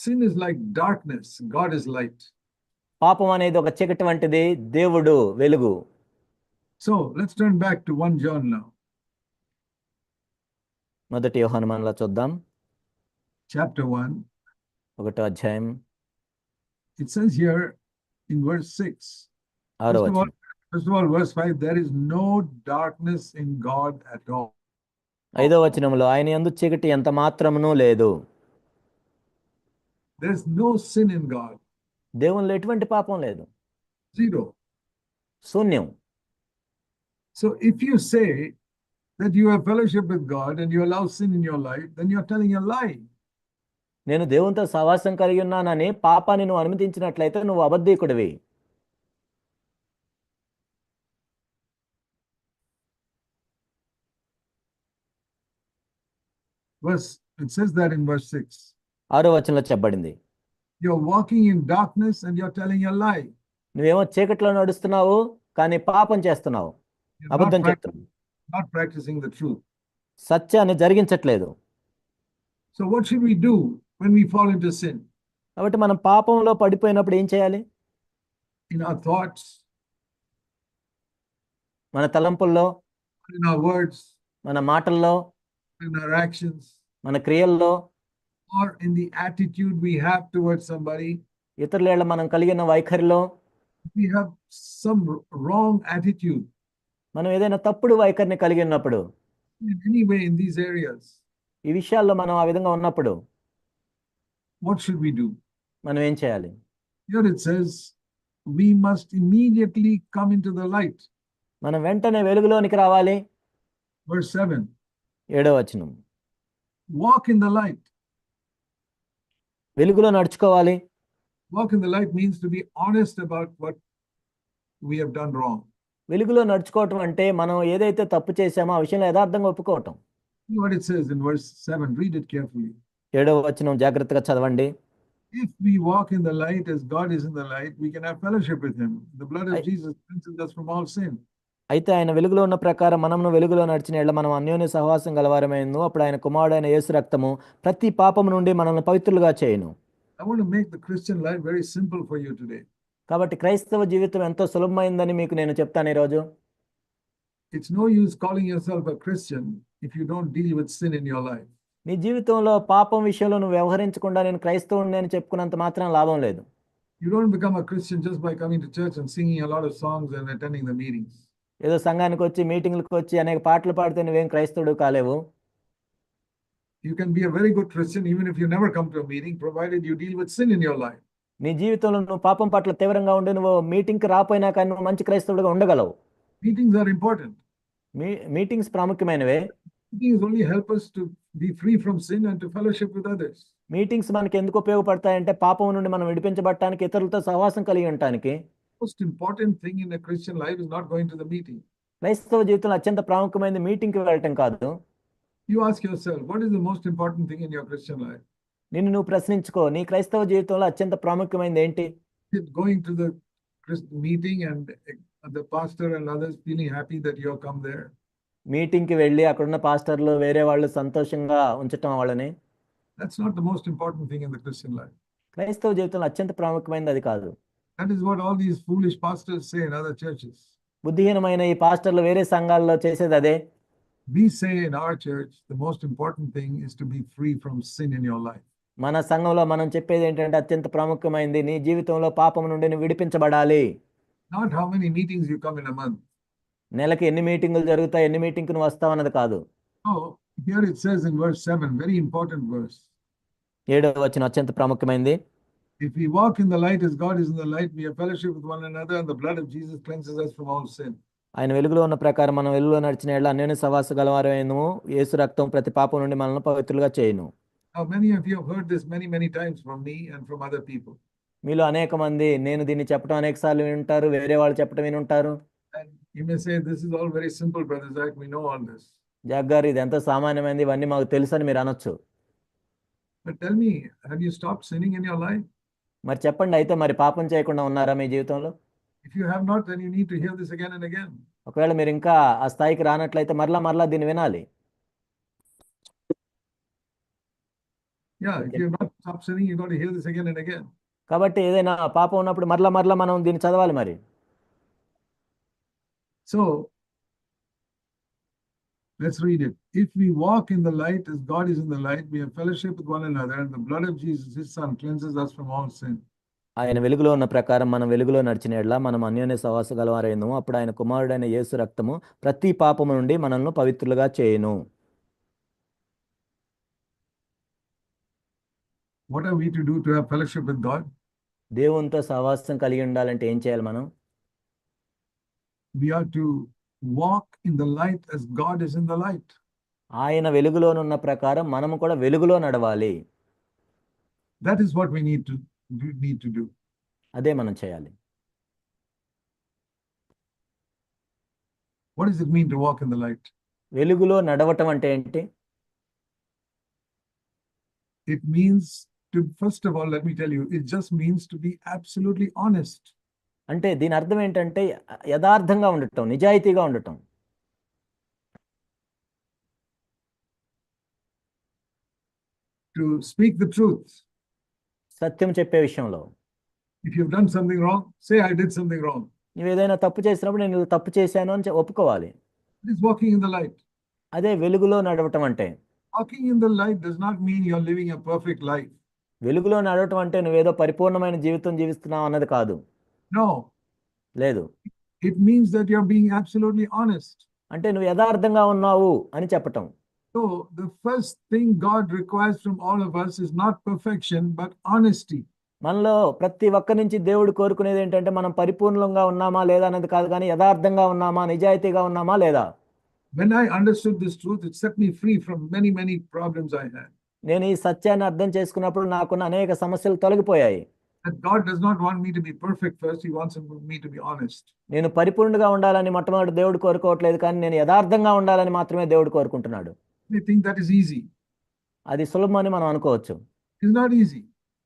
Sin is like darkness, God is light. పాపం అనేది ఒక చీకటి వంటిది, దేవుడు వెలుగు. So let's turn back to 1 John now. మొదటి యోహాను మనలో చూద్దాం. Chapter 1. 1వ అధ్యాయం. It says here in verse 6. First of all, verse 5, there is no darkness in God at all. 5వ వచనంలో ఆయన యందు చీకటి ఎంత మాత్రమునూ లేదు. There is no sin in God. దేవునిలో ఎటువంటి పాపం లేదు. Zero. శూన్యం. So if you say that you have fellowship with God and you allow sin in your life, then you're telling a lie. నేను దేవునితో సహవాసం కలిగి ఉన్నానని పాపాన్ని నువ్వు అనుమతించినట్లయితే నువ్వు అబద్ధీకుడివి. It says that in verse 6. 6వ వచనంలో చెప్పబడింది. You're walking in darkness and you're telling a lie. నువ్వేమో చీకట్లో నడుస్తున్నావు కానీ పాపం చేస్తున్నావు, అబద్ధం చెప్తున్నావు. Not practicing the truth. సత్యాన్ని జరిగించట్లేదు. So what should we do when we fall into sin? కాబట్టి మనం పాపంలో పడిపోయినప్పుడు ఏం చేయాలి? In our thoughts, మన తలంపుల్లో, in our words, మన మాటల్లో, in our actions, మన క్రియల్లో, or in the attitude we have towards somebody. ఇతరుల మనం కలిగిన వైఖరిలో, we have some wrong attitude. మనం ఏదైనా తప్పుడు వైఖరిని కలిగి ఉన్నప్పుడు, in any way in these areas, ఈ విషయాల్లో మనం ఆ విధంగా ఉన్నప్పుడు what should we do? మనం ఏం చేయాలి? Here it says, we must immediately come into the light. మనం వెంటనే వెలుగులోనికి రావాలి. Verse 7. 7వ వచనం. Walk in the light. వెలుగులో నడుచుకోవాలి. Walk in the light means to be honest about what we have done wrong. వెలుగులో నడుచుకోవటం అంటే మనం ఏదైతే తప్పు చేశామో ఆ విషయంలో యథార్థంగా ఒప్పుకోవటం. See what it says in verse 7. Read it carefully. 7వ వచనం జాగ్రత్తగా చదవండి. If we walk in the light as God is in the light, we can have fellowship with him. The blood of Jesus cleanses us from all sin. అయితే ఆయన వెలుగులో ఉన్న ప్రకారం మనమును వెలుగులో నడిచిన యెడల మనం అన్యోన్య సహవాసం గలవారమైందు. అప్పుడు ఆయన కుమారుడైన యేసు రక్తము ప్రతి పాపము నుండి మనల్ని పవిత్రులుగా చేయును. I want to make the Christian life very simple for you today. కాబట్టి క్రైస్తవ జీవితం ఎంతో సులభమైందని మీకు నేను చెప్తాను ఈరోజు. It's no use calling yourself a Christian if you don't deal with sin in your life. నీ జీవితంలో పాపం విషయంలో నువ్వు వ్యవహరించకుండా నేను క్రైస్తవుడిని అని చెప్పుకున్నంత మాత్రం లాభం లేదు. You don't become a Christian just by coming to church and singing a lot of songs and attending the meetings. ఏదో సంఘానికి వచ్చి మీటింగ్లకు వచ్చి అనేక పాటలు పాడితే నువ్వేం క్రైస్తవుడు కాలేవు. You can be a very good Christian even if you never come to a meeting, provided you deal with sin in your life. నీ జీవితంలో నువ్వు పాపం పట్ల తీవ్రంగా ఉండి నువ్వు మీటింగ్కి రాపోయినా కానీ నువ్వు మంచి క్రైస్తవుడిగా ఉండగలవు. Meetings are important. మీటింగ్స్ ప్రాముఖ్యమైనవే. Meetings only help us to be free from sin and to fellowship with others. Meetings మనకి ఎందుకు ఉపయోగపడతాయంటే పాపం నుండి మనం విడిపించబడటానికి, ఇతరులతో సహవాసం కలిగి ఉండటానికి. Most important thing in a Christian life is not going to the meeting. క్రైస్తవ జీవితంలో అత్యంత ప్రాముఖ్యమైనది మీటింగ్కి వెళ్ళటం కాదు. You ask yourself, what is the most important thing in your Christian life? నిన్ను నువ్వు ప్రశ్నించుకో, నీ క్రైస్తవ జీవితంలో అత్యంత ప్రాముఖ్యమైనది ఏంటి? Is it going to the meeting and the pastor and others feeling happy that you have come there? మీటింగ్కి వెళ్ళి అక్కడున్న పాస్టర్లు వేరే వాళ్ళు సంతోషంగా ఉంచటం వాళ్ళని. That's not the most important thing in the Christian life. క్రైస్తవ జీవితంలో అత్యంత ప్రాముఖ్యమైనది అది కాదు. That is what all these foolish pastors say in other churches. బుద్ధిహీనమైన ఈ పాస్టర్లు వేరే సంఘాల్లో చేసేది అదే. We say in our church, the most important thing is to be free from sin in your life. మన సంఘంలో మనం చెప్పేది ఏంటంటే అత్యంత ప్రాముఖ్యమైనది నీ జీవితంలో పాపం నుండి నువ్వు విడిపించబడాలి. Not how many meetings you come in a month. నెలకి ఎన్ని మీటింగులు జరుగుతాయి, ఎన్ని మీటింగ్కి నువ్వు వస్తావు అన్నది కాదు. Oh, here it says in verse 7, very important verse. 7వ వచనం అత్యంత ప్రాముఖ్యమైనది. If we walk in the light as God is in the light, we have fellowship with one another, and the blood of Jesus cleanses us from all sin. ఆయన వెలుగులో ఉన్న ప్రకారం మనం వెలుగులో నడిచిన యెడల అన్యోన్య సహవాస గలవారమైనము. యేసు రక్తం ప్రతి పాపం నుండి మనల్ని పవిత్రులుగా చేయును. Now, many of you have heard this many times from me and from other people. మీలో అనేక మంది నేను దీన్ని చెప్పడం అనేక సార్లు వినుంటారు, వేరే వాళ్ళు చెప్పడం వినుంటారు. And you may say, this is all very simple, Brother Zach, we know all this. Jag గారు ఇది ఎంతో సామాన్యమైనది, ఇవన్నీ మాకు తెలుసు అని మీరు అనొచ్చు. But tell me, have you stopped sinning in your life? మరి చెప్పండి, అయితే మరి పాపం చేయకుండా ఉన్నారా మీ జీవితంలో? If you have not, then you need to hear this again and again. ఒకవేళ మీరు ఇంకా ఆ స్థాయికి రానట్లయితే మరలా దీన్ని వినాలి. Yeah, if you have not stopped sinning, you got to hear this again and again. కాబట్టి ఏదైనా పాపం ఉన్నప్పుడు మరలా మనం దీన్ని చదవాలి మరి. So, let's read it. If we walk in the light as God is in the light, we have fellowship with one another, and the blood of Jesus, his son, cleanses us from all sin. ఆయన వెలుగులో ఉన్న ప్రకారం మనం వెలుగులో నడిచిన యెడల మనం అన్యోన్య సహవాస గలవారైనము. అప్పుడు ఆయన కుమారుడైన యేసు రక్తము ప్రతి పాపము నుండి మనల్ని పవిత్రులుగా చేయును. What are we to do to have fellowship with God? దేవునితో సహవాసం కలిగి ఉండాలంటే ఏం చేయాలి మనం? We are to walk in the light as God is in the light. ఆయన వెలుగులోనున్న ప్రకారం మనము కూడా వెలుగులో నడవాలి. That is what we need to do. అదే మనం చేయాలి. What does it mean to walk in the light? వెలుగులో నడవటం అంటే ఏంటి? It means to, first of all, let me tell you, it just means to be absolutely honest. అంటే దీని అర్థం ఏంటంటే యథార్థంగా ఉండటం, నిజాయితీగా ఉండటం. To speak the truth. సత్యం చెప్పే విషయంలో. If you've done something wrong, say I did something wrong. నువ్వు ఏదైనా తప్పు చేసినప్పుడు నేను తప్పు చేశాను అని ఒప్పుకోవాలి. It is walking in the light. అదే వెలుగులో నడవటం అంటే. Walking in the light does not mean you're living a perfect life. వెలుగులో నడవటం అంటే నువ్వేదో పరిపూర్ణమైన జీవితం జీవిస్తున్నావు అన్నది కాదు. No. లేదు. It means that you're being absolutely honest. అంటే నువ్వు యథార్థంగా ఉన్నావు అని చెప్పటం. So the first thing God requires from all of us is not perfection, but honesty. మనలో ప్రతి ఒక్క నుంచి దేవుడు కోరుకునేది ఏంటంటే మనం పరిపూర్ణంగా ఉన్నామా లేదా అనేది కాదు, కానీ యథార్థంగా ఉన్నామా, నిజాయితీగా ఉన్నామా లేదా. When I understood this truth, it set me free from many, many problems I had. నేను ఈ సత్యాన్ని అర్థం చేసుకున్నప్పుడు నాకున్న అనేక సమస్యలు తొలగిపోయాయి. And God does not want me to be perfect first. He wants me to be honest. నేను పరిపూర్ణంగా ఉండాలని మొట్టమొదటి దేవుడు కోరుకోవట్లేదు, కానీ నేను యథార్థంగా ఉండాలని మాత్రమే దేవుడు కోరుకుంటున్నాడు. We think that is easy. అది సులభం అని మనం అనుకోవచ్చు. It's not easy.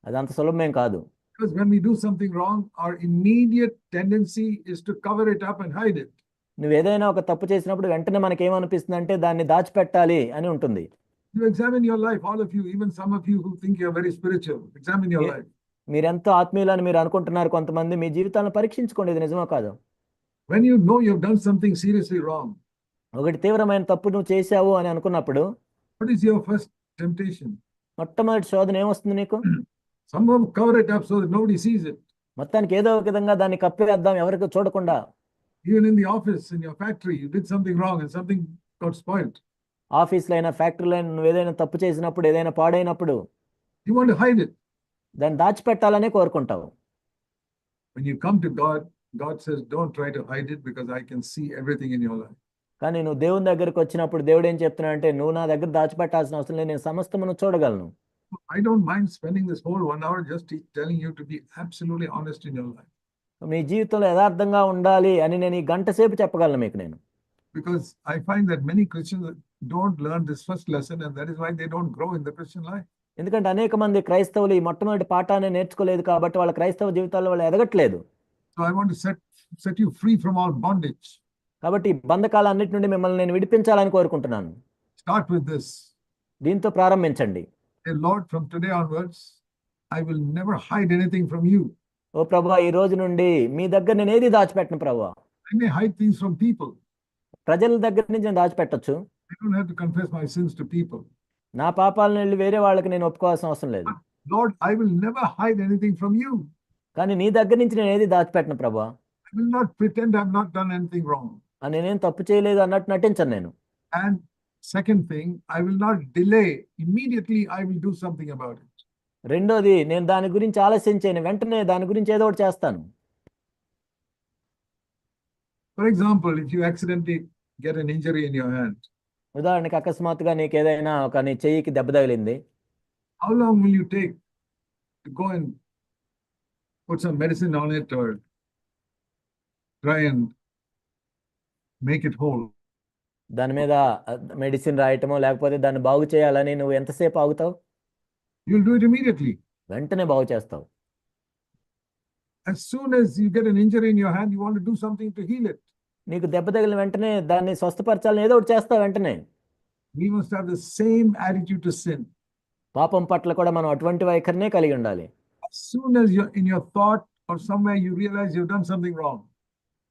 అది అంత సులభమేం కాదు. Because when we do something wrong, our immediate tendency is to cover it up and hide it. నువ్వు ఏదైనా ఒక తప్పు చేసినప్పుడు వెంటనే మనకేమనిపిస్తుంది అంటే దాన్ని దాచిపెట్టాలి అని ఉంటుంది. You examine your life, all of you, even some of you who think you are very spiritual, examine your life. మీరెంతో ఆత్మీయులని మీరు అనుకుంటున్నారు కొంతమంది, మీ జీవితాలను పరీక్షించుకోండి, ఇది నిజమో కాదు. When you know you've done something seriously wrong, ఒకటి తీవ్రమైన తప్పు నువ్వు చేశావు అని అనుకున్నప్పుడు what is your first temptation? మొట్టమొదటి శోధన ఏమొస్తుంది నీకు? Someone cover it up so that nobody sees it. మొత్తానికి ఏదో ఒక విధంగా దాన్ని కప్పివేద్దాం ఎవరికి చూడకుండా. Even in the office, in your factory, you did something wrong and something got spoiled. ఆఫీస్లో అయినా ఫ్యాక్టరీలో అయినా నువ్వు ఏదైనా తప్పు చేసినప్పుడు, ఏదైనా పాడైనప్పుడు You want to hide it. దాన్ని దాచిపెట్టాలనే కోరుకుంటావు. When you come to God, God says, don't try to hide it because I can see everything in your life. కానీ నువ్వు దేవుని దగ్గరికి వచ్చినప్పుడు దేవుడు ఏం చెప్తున్నా అంటే, నువ్వు నా దగ్గర దాచిపెట్టాల్సిన అవసరం లేదు, నేను సమస్తమును చూడగలను. I don't mind spending this whole 1 hour just telling you to be absolutely honest in your life. మీ జీవితంలో యథార్థంగా ఉండాలి అని నేను ఈ గంట సేపు చెప్పగలను మీకు నేను. Because I find that many Christians don't learn this first lesson, and that is why they don't grow in the Christian life. ఎందుకంటే అనేక మంది క్రైస్తవులు ఈ మొట్టమొదటి పాఠాన్ని నేర్చుకోలేదు కాబట్టి వాళ్ళ క్రైస్తవ జీవితాల్లో వాళ్ళు ఎదగట్లేదు. So I want to set you free from all bondage. కాబట్టి ఈ బంధకాలన్నిటి నుండి మిమ్మల్ని నేను విడిపించాలని కోరుకుంటున్నాను. Start with this. దీంతో ప్రారంభించండి. Say, Lord, from today onwards, I will never hide anything from you. ఓ ప్రభువా, ఈ రోజు నుండి మీ దగ్గర నేను ఏది దాచిపెట్టను ప్రభువా. I may hide things from people. ప్రజల దగ్గర నుంచి నేను దాచిపెట్టొచ్చు. I don't have to confess my sins to people. నా పాపాలను వెళ్ళి వేరే వాళ్ళకి నేను ఒప్పుకోవాల్సిన అవసరం లేదు. Lord, I will never hide anything from you. కానీ నీ దగ్గర నుంచి నేను ఏది దాచిపెట్టను ప్రభువా. I will not pretend I've not done anything wrong. నేనేం తప్పు చేయలేదు అన్నట్టు నటించను నేను. And second thing, I will not delay. Immediately, I will do something about it. రెండోది, నేను దాని గురించి ఆలస్యం చేయను, వెంటనే దాని గురించి ఏదో ఒకటి చేస్తాను. For example, if you accidentally get an injury in your hand, ఉదాహరణకి అకస్మాత్తుగా నీకు ఏదైనా నీ చెయ్యికి దెబ్బ తగిలింది. how long will you take to go and put some medicine on it or try and make it whole? దాని మీద మెడిసిన్ రాయటమో లేకపోతే దాన్ని బాగు చేయాలని నువ్వు ఎంతసేపు ఆగుతావు? You'll do it immediately. వెంటనే బాగు చేస్తావు. As soon as you get an injury in your hand, you want to do something to heal it. నీకు దెబ్బ తగిలిన వెంటనే దాన్ని స్వస్థపరచాలని ఏదో ఒకటి చేస్తావు వెంటనే. We must have the same attitude to sin. పాపం పట్ల కూడా మనం అటువంటి వైఖరినే కలిగి ఉండాలి. As soon as you're in your thought or somewhere you realize you've done something wrong,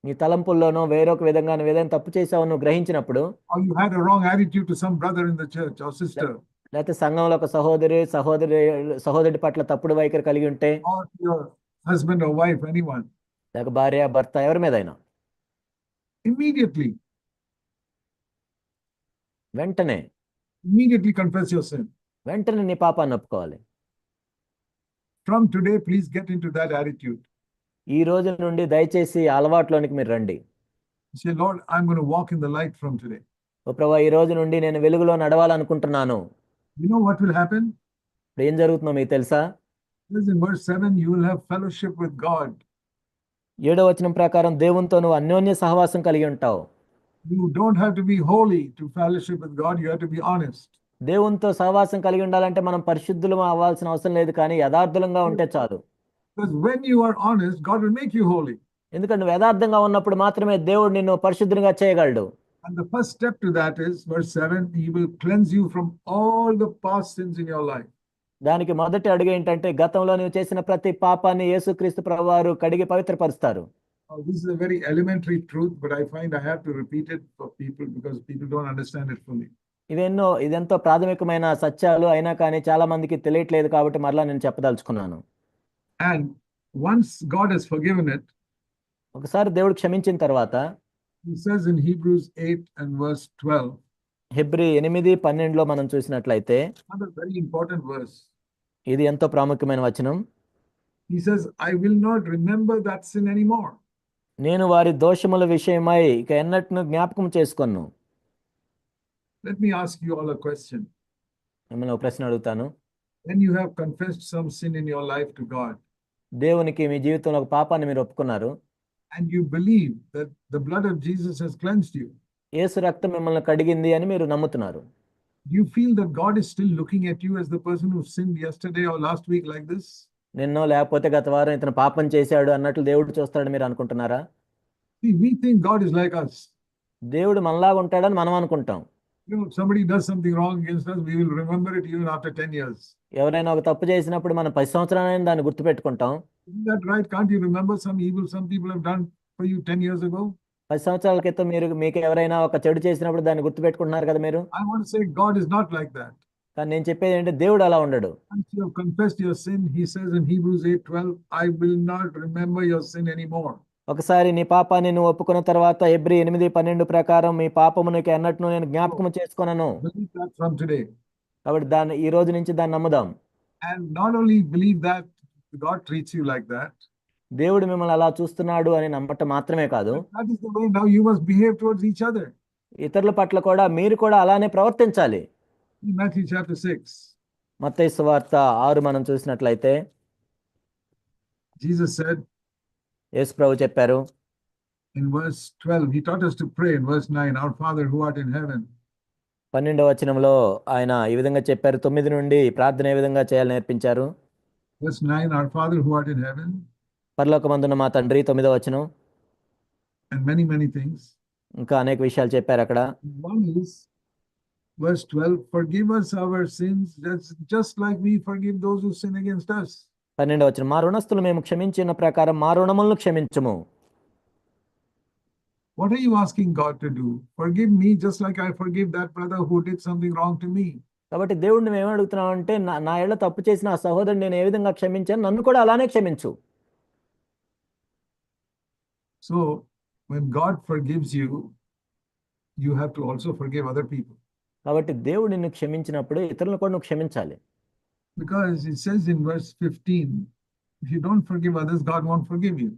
నీ తలంపుల్లోనో వేరొక విధంగా నువ్వు ఏదైనా తప్పు చేసావు నువ్వు గ్రహించినప్పుడు, or you had a wrong attitude to some brother in the church or sister, లేకపోతే సంఘంలో ఒక సహోదరుడి పట్ల తప్పుడు వైఖరి కలిగి ఉంటే, or your husband or wife, anyone, లేక భార్య భర్త ఎవరి మీదైనా, immediately confess your sin. వెంటనే నీ పాపాన్ని ఒప్పుకోవాలి. From today, please get into that attitude. ఈ రోజు నుండి దయచేసి ఆ అలవాట్లోనికి మీరు రండి. Say, Lord, I'm going to walk in the light from today. ఓ ప్రభువా, ఈ రోజు నుండి నేను వెలుగులో నడవాలనుకుంటున్నాను. You know what will happen? ఇప్పుడు ఏం జరుగుతుందో మీకు తెలుసా? In verse 7, you will have fellowship with God. 7వ వచనం ప్రకారం దేవునితో నువ్వు అన్యోన్య సహవాసం కలిగి ఉంటావు. You don't have to be holy to fellowship with God. You have to be honest. దేవునితో సహవాసం కలిగి ఉండాలంటే మనం పరిశుద్ధులం అవ్వాల్సిన అవసరం లేదు, కానీ యథార్థంగా ఉంటే చాలు. Because when you are honest, God will make you holy. ఎందుకంటే నువ్వు యథార్థంగా ఉన్నప్పుడు మాత్రమే దేవుడు నిన్ను పరిశుద్ధునిగా చేయగలడు. And the first step to that is verse 7, He will cleanse you from all the past sins in your life. దానికి మొదటి అడుగు ఏంటంటే గతంలో నువ్వు చేసిన ప్రతి పాపాన్ని యేసుక్రీస్తు ప్రభువారు కడిగి పవిత్రపరుస్తారు. This is a very elementary truth, but I find I have to repeat it for people because people don't understand it fully. ఇదెంతో ప్రాథమికమైన సత్యాలు అయినా కానీ చాలా మందికి తెలియట్లేదు కాబట్టి మరలా నేను చెప్పదలుచుకున్నాను. And once God has forgiven it, ఒకసారి దేవుడు క్షమించిన తర్వాత, He says in Hebrews 8 and verse 12, Hebrew 8:12లో మనం చూసినట్లయితే, another very important verse. ఇది ఎంతో ప్రాముఖ్యమైన వచనం. He says, I will not remember that sin anymore. నేను వారి దోషముల విషయమై ఇక ఎన్నట్ను జ్ఞాపకం చేసుకొను. Let me ask you all a question. మిమ్మల్ని ఒక ప్రశ్న అడుగుతాను. When you have confessed some sin in your life to God, దేవునికి మీ జీవితంలో ఒక పాపాన్ని మీరు ఒప్పుకున్నారు, and you believe that the blood of Jesus has cleansed you, యేసు రక్తం మిమ్మల్ని కడిగింది అని మీరు నమ్ముతున్నారు. do you feel that God is still looking at you as the person who sinned yesterday or last week like this? నిన్నో లేకపోతే గత వారం ఇతను పాపం చేశాడు అన్నట్లు దేవుడు చూస్తాడని మీరు అనుకుంటున్నారా? See, we think God is like us. దేవుడు మనలాగా ఉంటాడని మనం అనుకుంటాం. You know, if somebody does something wrong against us, we will remember it even after 10 years. ఎవరైనా ఒక తప్పు చేసినప్పుడు మనం 10 సంవత్సరాలైనా దాన్ని గుర్తుపెట్టుకుంటాం. Isn't that right? Can't you remember some evil some people have done for you 10 years ago? 10 సంవత్సరాల క్రితం మీకు ఎవరైనా ఒక చెడు చేసినప్పుడు దాన్ని గుర్తుపెట్టుకుంటున్నారు కదా మీరు. I want to say God is not like that. కానీ నేను చెప్పేది ఏంటంటే దేవుడు అలా ఉండడు. Once you have confessed your sin, he says in Hebrews 8:12, I will not remember your sin anymore. ఒకసారి నీ పాపాన్ని నువ్వు ఒప్పుకున్న తర్వాత హెబ్రీ 8:12 ప్రకారం మీ పాపము నీకు ఎన్నట్ను నేను జ్ఞాపకం చేసుకొనను. Believe that from today. కాబట్టి దాన్ని ఈ రోజు నుంచి దాన్ని నమ్ముదాం. And not only believe that God treats you like that, దేవుడు మిమ్మల్ని అలా చూస్తున్నాడు అని నమ్మటం మాత్రమే కాదు, but that is the way now you must behave towards each other. ఇతరుల పట్ల కూడా మీరు కూడా అలానే ప్రవర్తించాలి. In Matthew chapter 6, మత్తయి సువార్త 6 మనం చూసినట్లయితే Jesus said యేసు ప్రభు చెప్పారు in verse 12, he taught us to pray in verse 9, Our Father who art in heaven. 12వ వచనంలో ఆయన ఈ విధంగా చెప్పారు. 9 నుండి ప్రార్థన ఏ విధంగా చేయాలని నేర్పించారు. Verse 9, Our Father who art in heaven, పరలోకమందున్న మా తండ్రి 9వ వచనం. and many, many things. ఇంకా అనేక విషయాలు చెప్పారు అక్కడ. One is verse 12, forgive us our sins, just like we forgive those who sin against us. 12వ వచనం, మా రుణస్తులు మేము క్షమించిన ప్రకారం మా రుణములను క్షమించుము. What are you asking God to do? Forgive me just like I forgive that brother who did something wrong to me. కాబట్టి దేవుడిని మేము అడుగుతున్నాం అంటే నా ఏళ్ళ తప్పు చేసిన ఆ సహోదరుడు నేను ఏ విధంగా క్షమించాను, నన్ను కూడా అలానే క్షమించు. So when God forgives you, you have to also forgive other people. కాబట్టి దేవుడు నిన్ను క్షమించినప్పుడు ఇతరులను కూడా నువ్వు క్షమించాలి. Because it says in verse 15, if you don't forgive others, God won't forgive you.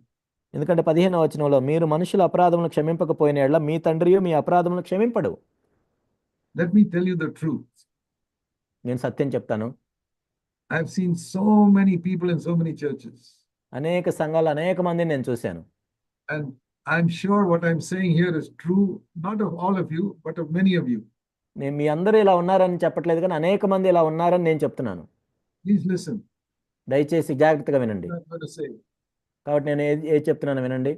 ఎందుకంటే 15వ వచనంలో మీరు మనుషుల అపరాధములను క్షమింపకపోయిన యెడల మీ తండ్రియు మీ అపరాధములను క్షమింపడు. Let me tell you the truth. నేను సత్యం చెప్తాను. I've seen so many people in so many churches. అనేక సంఘాలు అనేక మందిని నేను చూశాను. And I'm sure what I'm saying here is true, not of all of you, but of many of you. నేను మీ అందరూ ఇలా ఉన్నారని చెప్పట్లేదు, కానీ అనేక మంది ఇలా ఉన్నారని నేను చెప్తున్నాను. Please listen. దయచేసి జాగ్రత్తగా వినండి. What I'm going to say. కాబట్టి నేను ఏది చెప్తున్నాను వినండి.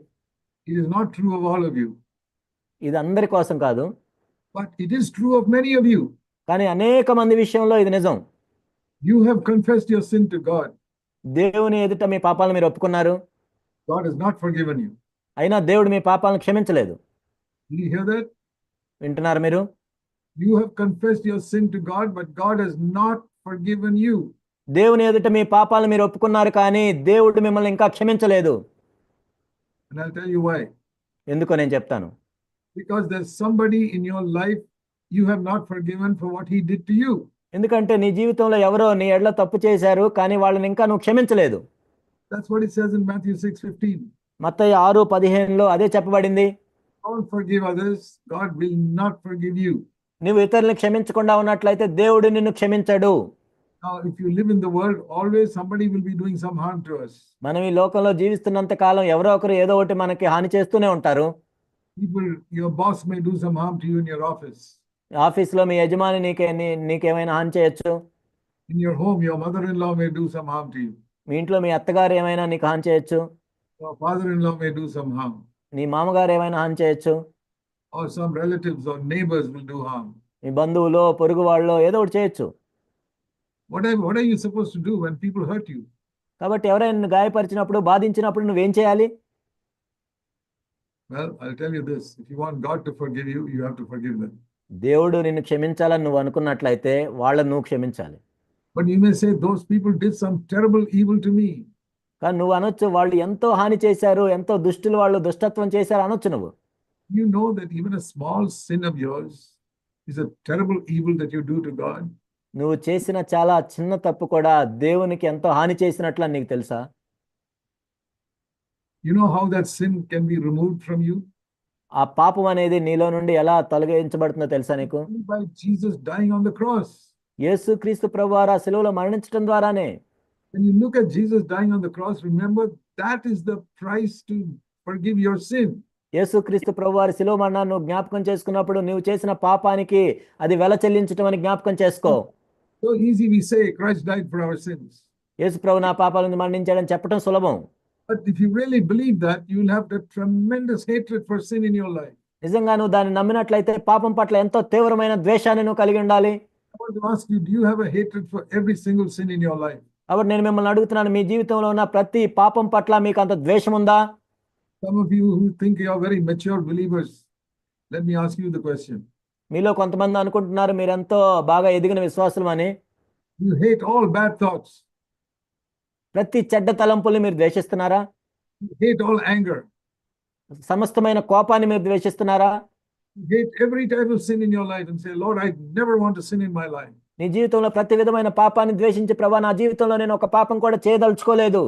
It is not true of all of you, ఇది అందరి కోసం కాదు, but it is true of many of you. కానీ అనేక మంది విషయంలో ఇది నిజం. You have confessed your sin to God. దేవుని ఎదుట మీ పాపాలను మీరు ఒప్పుకున్నారు, God has not forgiven you. అయినా దేవుడు మీ పాపాలను క్షమించలేదు. Did you hear that? వింటున్నారు మీరు? You have confessed your sin to God, but God has not forgiven you. దేవుని ఎదుట మీ పాపాలను మీరు ఒప్పుకున్నారు, కానీ దేవుడు మిమ్మల్ని ఇంకా క్షమించలేదు. And I'll tell you why. ఎందుకో నేను చెప్తాను. Because there's somebody in your life you have not forgiven for what he did to you. ఎందుకంటే నీ జీవితంలో ఎవరో నీ ఎడల తప్పు చేశారు, కానీ వాళ్ళని ఇంకా నువ్వు క్షమించలేదు. That's what it says in Matthew 6:15. మత్తయి 6:15లో అదే చెప్పబడింది. Don't forgive others, God will not forgive you. నువ్వు ఇతరులను క్షమించకుండా ఉన్నట్లయితే దేవుడు నిన్ను క్షమించడు. Now, if you live in the world, always somebody will be doing some harm to us. మనం ఈ లోకంలో జీవిస్తున్నంత కాలం ఎవరో ఒకరు ఏదో ఒకటి మనకి హాని చేస్తూనే ఉంటారు. People, your boss may do some harm to you in your office. ఆఫీస్లో మీ యజమాని నీకేమైనా హాని చేయొచ్చు. In your home, your mother-in-law may do some harm to you. మీ ఇంట్లో మీ అత్తగారు ఏమైనా నీకు హాని చేయొచ్చు. Your father-in-law may do some harm. నీ మామగారు ఏమైనా హాని చేయొచ్చు. Or some relatives or neighbors will do harm. మీ బంధువులో పొరుగు వాళ్ళో ఏదో ఒకటి చేయొచ్చు. What are you supposed to do when people hurt you? కాబట్టి ఎవరైనా నిన్ను గాయపరిచినప్పుడు, బాధించినప్పుడు నువ్వేం చేయాలి? Well, I'll tell you this. If you want God to forgive you, you have to forgive them. దేవుడు నిన్ను క్షమించాలని నువ్వు అనుకున్నట్లయితే వాళ్ళని నువ్వు క్షమించాలి. But you may say, those people did some terrible evil to me. కానీ నువ్వు అనొచ్చు, వాళ్ళు ఎంతో హాని చేశారు, ఎంతో దుష్టులు, వాళ్ళు దుష్టత్వం చేశారు అనొచ్చు నువ్వు. You know that even a small sin of yours is a terrible evil that you do to God. నువ్వు చేసిన చాలా చిన్న తప్పు కూడా దేవునికి ఎంతో హాని చేసినట్లు నీకు తెలుసా? You know how that sin can be removed from you? ఆ పాపం అనేది నీలో నుండి ఎలా తొలగించబడుతుందో తెలుసా నీకు? Only by Jesus dying on the cross. యేసుక్రీస్తు ప్రభువారు ఆ శిలువలో మరణించడం ద్వారానే. When you look at Jesus dying on the cross, remember that is the price to forgive your sin. యేసుక్రీస్తు ప్రభువారి శిలువ మరణాన్ని నువ్వు జ్ఞాపకం చేసుకున్నప్పుడు నువ్వు చేసిన పాపానికి అది వెల చెల్లించటం అని జ్ఞాపకం చేసుకో. So easy we say Christ died for our sins. యేసు ప్రభు నా పాపాలను మరణించాడని చెప్పడం సులభం. But if you really believe that, you will have that tremendous hatred for sin in your life. నిజంగా నువ్వు దాన్ని నమ్మినట్లయితే పాపం పట్ల ఎంతో తీవ్రమైన ద్వేషాన్ని నువ్వు కలిగి ఉండాలి. I want to ask you, do you have a hatred for every single sin in your life? కాబట్టి నేను మిమ్మల్ని అడుగుతున్నాను, మీ జీవితంలో ఉన్న ప్రతి పాపం పట్ల మీకు అంత ద్వేషం ఉందా? Some of you who think you are very mature believers, let me ask you the question. మీలో కొంతమంది అనుకుంటున్నారు మీరెంతో బాగా ఎదిగిన విశ్వాసులు అని. You hate all bad thoughts. ప్రతి చెడ్డ తలంపుల్ని మీరు ద్వేషిస్తున్నారా? You hate all anger. సమస్తమైన కోపాన్ని మీరు ద్వేషిస్తున్నారా? You hate every type of sin in your life and say, Lord, I never want to sin in my life. నీ జీవితంలో ప్రతి విధమైన పాపాన్ని ద్వేషించి, ప్రభా నా జీవితంలో నేను ఒక పాపం కూడా చేయదలుచుకోలేదు.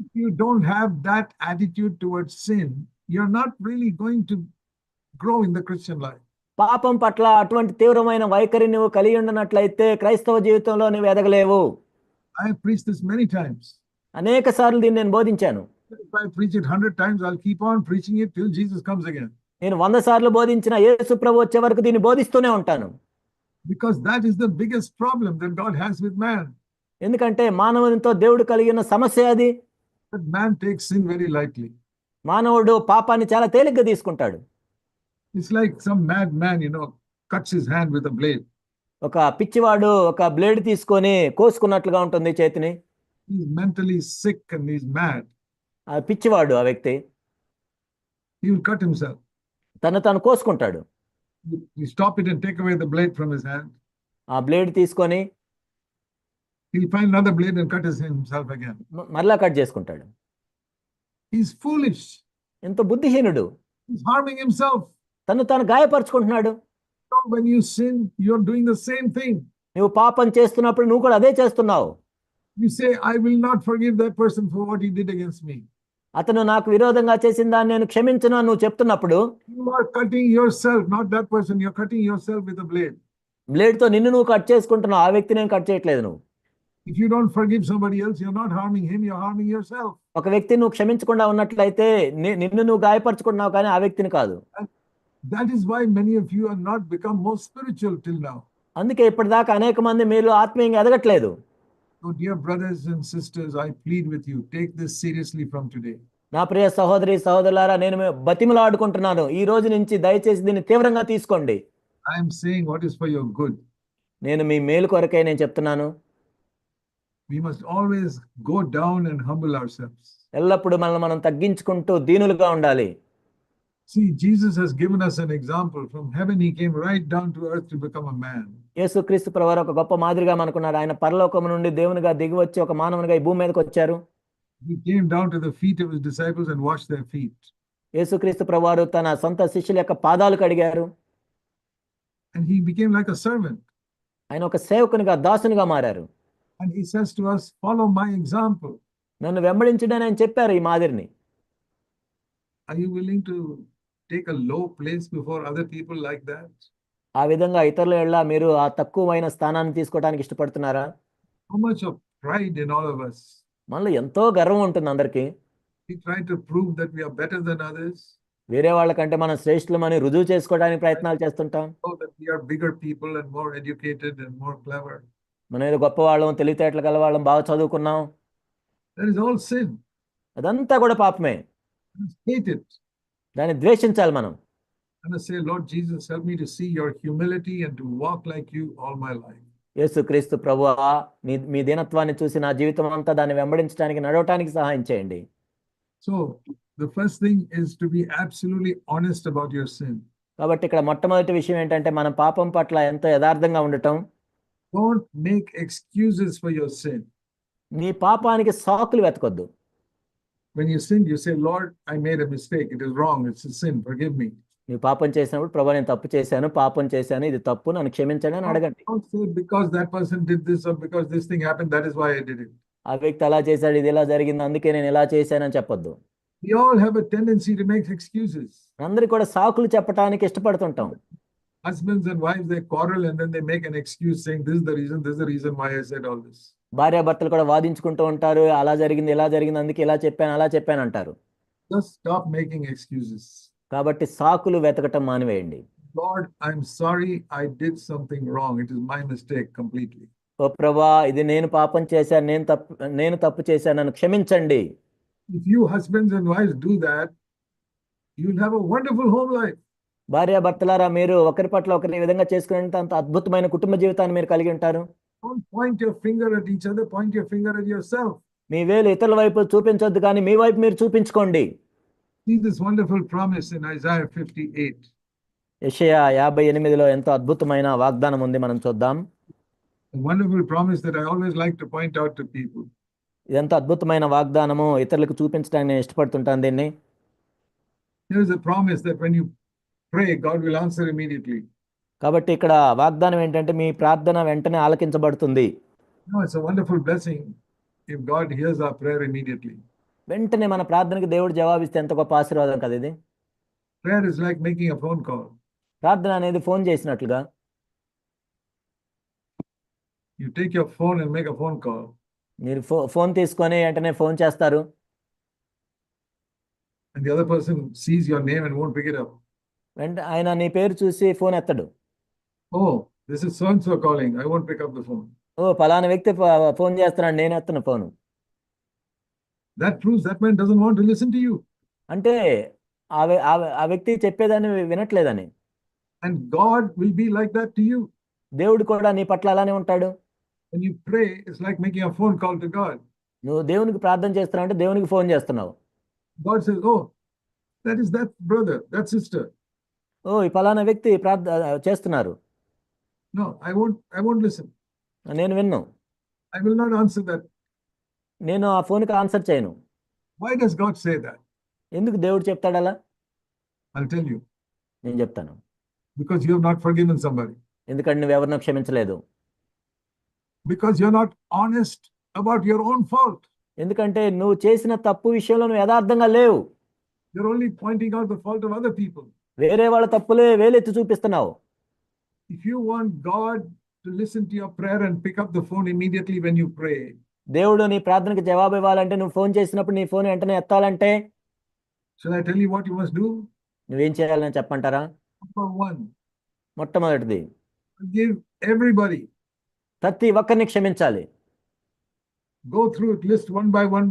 If you don't have that attitude towards sin, you're not really going to grow in the Christian life. పాపం పట్ల అటువంటి తీవ్రమైన వైఖరి నువ్వు కలిగి ఉండనట్లయితే క్రైస్తవ జీవితంలో నువ్వు ఎదగలేవు. I have preached this many times. అనేక సార్లు దీన్ని నేను బోధించాను. If I preach it 100 times, I'll keep on preaching it till Jesus comes again. నేను 100 సార్లు బోధించిన యేసు ప్రభు వచ్చే వరకు దీన్ని బోధిస్తూనే ఉంటాను. Because that is the biggest problem that God has with man. ఎందుకంటే మానవునితో దేవుడు కలిగిన సమస్య అది. That man takes sin very lightly. మానవుడు పాపాన్ని చాలా తేలిగ్గా తీసుకుంటాడు. It's like some mad man, cuts his hand with a blade. ఒక పిచ్చివాడు ఒక బ్లేడ్ తీసుకొని కోసుకున్నట్లుగా ఉంటుంది చేతిని. He's mentally sick and he's mad. ఆ పిచ్చివాడు ఆ వ్యక్తి He will cut himself. తను కోసుకుంటాడు. You stop it and take away the blade from his hand. ఆ బ్లేడ్ తీసుకొని He'll find another blade and cut himself again. మరలా కట్ చేసుకుంటాడు. He's foolish. ఎంతో బుద్ధిహీనుడు. He's harming himself. తను గాయపరుచుకుంటున్నాడు. So when you sin, you're doing the same thing. నువ్వు పాపం చేస్తున్నప్పుడు నువ్వు కూడా అదే చేస్తున్నావు. You say, I will not forgive that person for what he did against me. అతను నాకు విరోధంగా చేసిన దాన్ని నేను క్షమించను అని నువ్వు చెప్తున్నప్పుడు You are cutting yourself, not that person. You're cutting yourself with a blade. బ్లేడ్తో నిన్ను నువ్వు కట్ చేసుకుంటున్నావు, ఆ వ్యక్తిని నేను కట్ చేయట్లేదు. నువ్వు If you don't forgive somebody else, you're not harming him, you're harming yourself. ఒక వ్యక్తిని నువ్వు క్షమించకుండా ఉన్నట్లయితే నిన్ను నువ్వు గాయపరుచుకుంటున్నావు కానీ ఆ వ్యక్తిని కాదు. That is why many of you are not become more spiritual till now. అందుకే ఇప్పటిదాకా అనేక మంది మీరు ఆత్మీయంగా ఎదగట్లేదు. So dear brothers and sisters, I plead with you, take this seriously from today. నా ప్రియ సహోదరి సహోదరులారా, నేను బతిమలాడుకుంటున్నాను, ఈ రోజు నుంచి దయచేసి దీన్ని తీవ్రంగా తీసుకోండి. I am saying what is for your good. నేను మీ మేలు కొరకే నేను చెప్తున్నాను. We must always go down and humble ourselves. ఎల్లప్పుడూ మనల్ని మనం తగ్గించుకుంటూ దీనులుగా ఉండాలి. See, Jesus has given us an example. From heaven, he came right down to earth to become a man. యేసుక్రీస్తు ప్రభువారు ఒక గొప్ప మాదిరిగా మనకున్నాడు. ఆయన పరలోకము నుండి దేవునిగా దిగి వచ్చి ఒక మానవునిగా ఈ భూమి మీదకి వచ్చారు. He came down to the feet of his disciples and washed their feet. యేసుక్రీస్తు ప్రభువారు తన సొంత శిష్యుల యొక్క పాదాలు కడిగారు. And he became like a servant. ఆయన ఒక సేవకునిగా, దాసునిగా మారారు. And he says to us, follow my example. నన్ను వెంబడించడని ఆయన చెప్పారు ఈ మాదిరిని. Are you willing to take a low place before other people like that? ఆ విధంగా ఇతరుల ఎడల మీరు ఆ తక్కువైన స్థానాన్ని తీసుకోవడానికి ఇష్టపడుతున్నారా? How much of pride in all of us. మనలో ఎంతో గర్వం ఉంటుంది అందరికీ. We try to prove that we are better than others. వేరే వాళ్ళకంటే మనం శ్రేష్ఠులమని రుజువు చేసుకోవడానికి ప్రయత్నాలు చేస్తుంటాం. So that we are bigger people and more educated and more clever. మనం ఏదో గొప్పవాళ్ళం, తెలివితేటలు గలవాళ్ళం, బాగా చదువుకున్నాం. That is all sin. అదంతా కూడా పాపమే. Hate it. దాన్ని ద్వేషించాలి మనం. And I say, Lord Jesus, help me to see your humility and to walk like you all my life. యేసుక్రీస్తు ప్రభువా, మీ దీనత్వాన్ని చూసి నా జీవితం అంతా దాన్ని వెంబడించడానికి, నడవటానికి సహాయం చేయండి. So the first thing is to be absolutely honest about your sin. కాబట్టి ఇక్కడ మొట్టమొదటి విషయం ఏంటంటే మనం పాపం పట్ల ఎంతో యథార్థంగా ఉండటం. Don't make excuses for your sin. నీ పాపానికి సాకులు వెతకొద్దు. When you sin, you say, Lord, I made a mistake. It is wrong. It's a sin. Forgive me. నువ్వు పాపం చేసినప్పుడు ప్రభువా నేను తప్పు చేశాను, పాపం చేశాను, ఇది తప్పు, నన్ను క్షమించండి అని అడగండి. Don't say because that person did this or because this thing happened, that is why I did it. ఆ వ్యక్తి అలా చేశాడు, ఇది ఇలా జరిగింది, అందుకే నేను ఇలా చేశానని చెప్పొద్దు. We all have a tendency to make excuses. అందరికి కూడా సాకులు చెప్పడానికి ఇష్టపడుతుంటాం. Husbands and wives, they quarrel and then they make an excuse saying, this is the reason why I said all this. భార్యాభర్తలు కూడా వాదించుకుంటూ ఉంటారు. అలా జరిగింది, ఇలా జరిగింది, అందుకే ఇలా చెప్పాను, అలా చెప్పాను అంటారు. Just stop making excuses. కాబట్టి సాకులు వెతకటం మానివేయండి. Lord, I'm sorry I did something wrong. It is my mistake completely. ఓ ప్రభా, ఇది నేను పాపం చేశాను, నేను తప్పు చేశాను, నన్ను క్షమించండి. If you husbands and wives do that, you'll have a wonderful home life. భార్యాభర్తలారా, మీరు ఒకరి పట్ల ఒకరి విధంగా చేసుకునేంత అంత అద్భుతమైన కుటుంబ జీవితాన్ని మీరు కలిగి ఉంటారు. Don't point your finger at each other, point your finger at yourself. మీ వేలు ఇతరుల వైపు చూపించొద్దు, కానీ మీ వైపు మీరు చూపించుకోండి. See this wonderful promise in Isaiah 58. యెషయా 58లో ఎంతో అద్భుతమైన వాగ్దానం ఉంది, మనం చూద్దాం. A wonderful promise that I always like to point out to people. ఇదంతా అద్భుతమైన వాగ్దానము, ఇతరులకు చూపించడానికి నేను ఇష్టపడుతుంటాను దీన్ని. There is a promise that when you pray, God will answer immediately. కాబట్టి ఇక్కడ వాగ్దానం ఏంటంటే మీ ప్రార్థన వెంటనే ఆలకించబడుతుంది. No, it's a wonderful blessing if God hears our prayer immediately. వెంటనే మన ప్రార్థనకి దేవుడు జవాబిస్తే ఎంత గొప్ప ఆశీర్వాదం కదా ఇది. Prayer is like making a phone call. ప్రార్థన అనేది ఫోన్ చేసినట్లుగా. You take your phone and make a phone call. మీరు ఫోన్ తీసుకొని వెంటనే ఫోన్ చేస్తారు. And the other person sees your name and won't pick it up. ఆయన నీ పేరు చూసి phone ఎత్తడు. Oh, this is so-and-so calling. I won't pick up the phone. ఓ పలానా వ్యక్తి ఫోన్ చేస్తున్నాడు, నేను ఎత్తను phone. That proves that man doesn't want to listen to you. అంటే ఆ వ్యక్తి చెప్పేదాన్ని వినట్లేదని. And God will be like that to you. దేవుడు కూడా నీ పట్ల అలానే ఉంటాడు. When you pray, it's like making a phone call to God. నువ్వు దేవునికి ప్రార్థన చేస్తున్నావు అంటే దేవునికి ఫోన్ చేస్తున్నావు. God says, oh, that is that brother, that sister. ఓ ఈ పలానా వ్యక్తి చేస్తున్నారు. No, I won't listen. నేను విన్ను. I will not answer that. నేను ఆ ఫోన్కి ఆన్సర్ చేయను. Why does God say that? ఎందుకు దేవుడు చెప్తాడు అలా? I'll tell you. నేను చెప్తాను. Because you have not forgiven somebody. ఎందుకంటే నువ్వు ఎవరినో క్షమించలేదు. Because you're not honest about your own fault. ఎందుకంటే నువ్వు చేసిన తప్పు విషయంలో నువ్వు యథార్థంగా లేవు. You're only pointing out the fault of other people. వేరే వాళ్ళ తప్పులే వేలెత్తి చూపిస్తున్నావు. If you want God to listen to your prayer and pick up the phone immediately when you pray. దేవుడు నీ ప్రార్థనకు జవాబు ఇవ్వాలంటే, నువ్వు ఫోన్ చేసినప్పుడు నీ ఫోన్ వెంటనే ఎత్తాలంటే, shall I tell you what you must do? నువ్వేం చేయాలని చెప్పంటారా? Number 1. మొట్టమొదటిది, forgive everybody. ప్రతి ఒక్కరిని క్షమించాలి. Go through it, list one by one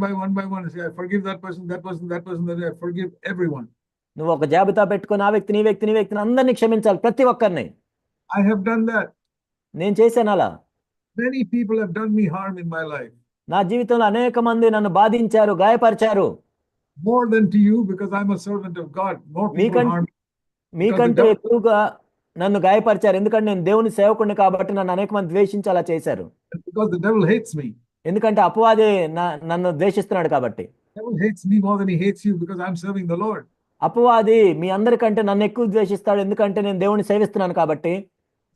and say, I forgive that person, that I forgive everyone. నువ్వు ఒక జాబితా పెట్టుకొని ఆ వ్యక్తిని, ఈ వ్యక్తిని అందరినీ క్షమించాలి, ప్రతి ఒక్కరిని. I have done that. నేను చేశాను అలా. Many people have done me harm in my life. నా జీవితంలో అనేక మంది నన్ను బాధించారు, గాయపరిచారు. More than to you, because I'm a servant of God. More people harm. మీకంటే ఎక్కువగా నన్ను గాయపరిచారు, ఎందుకంటే నేను దేవుని సేవకుడిని కాబట్టి నన్ను అనేక మంది ద్వేషించి అలా చేశారు. Because the devil hates me. ఎందుకంటే అపవాది నన్ను ద్వేషిస్తున్నాడు కాబట్టి. The devil hates me more than he hates you, because I'm serving the Lord. అపవాది మీ అందరికంటే నన్ను ఎక్కువ ద్వేషిస్తాడు, ఎందుకంటే నేను దేవుని సేవిస్తున్నాను కాబట్టి.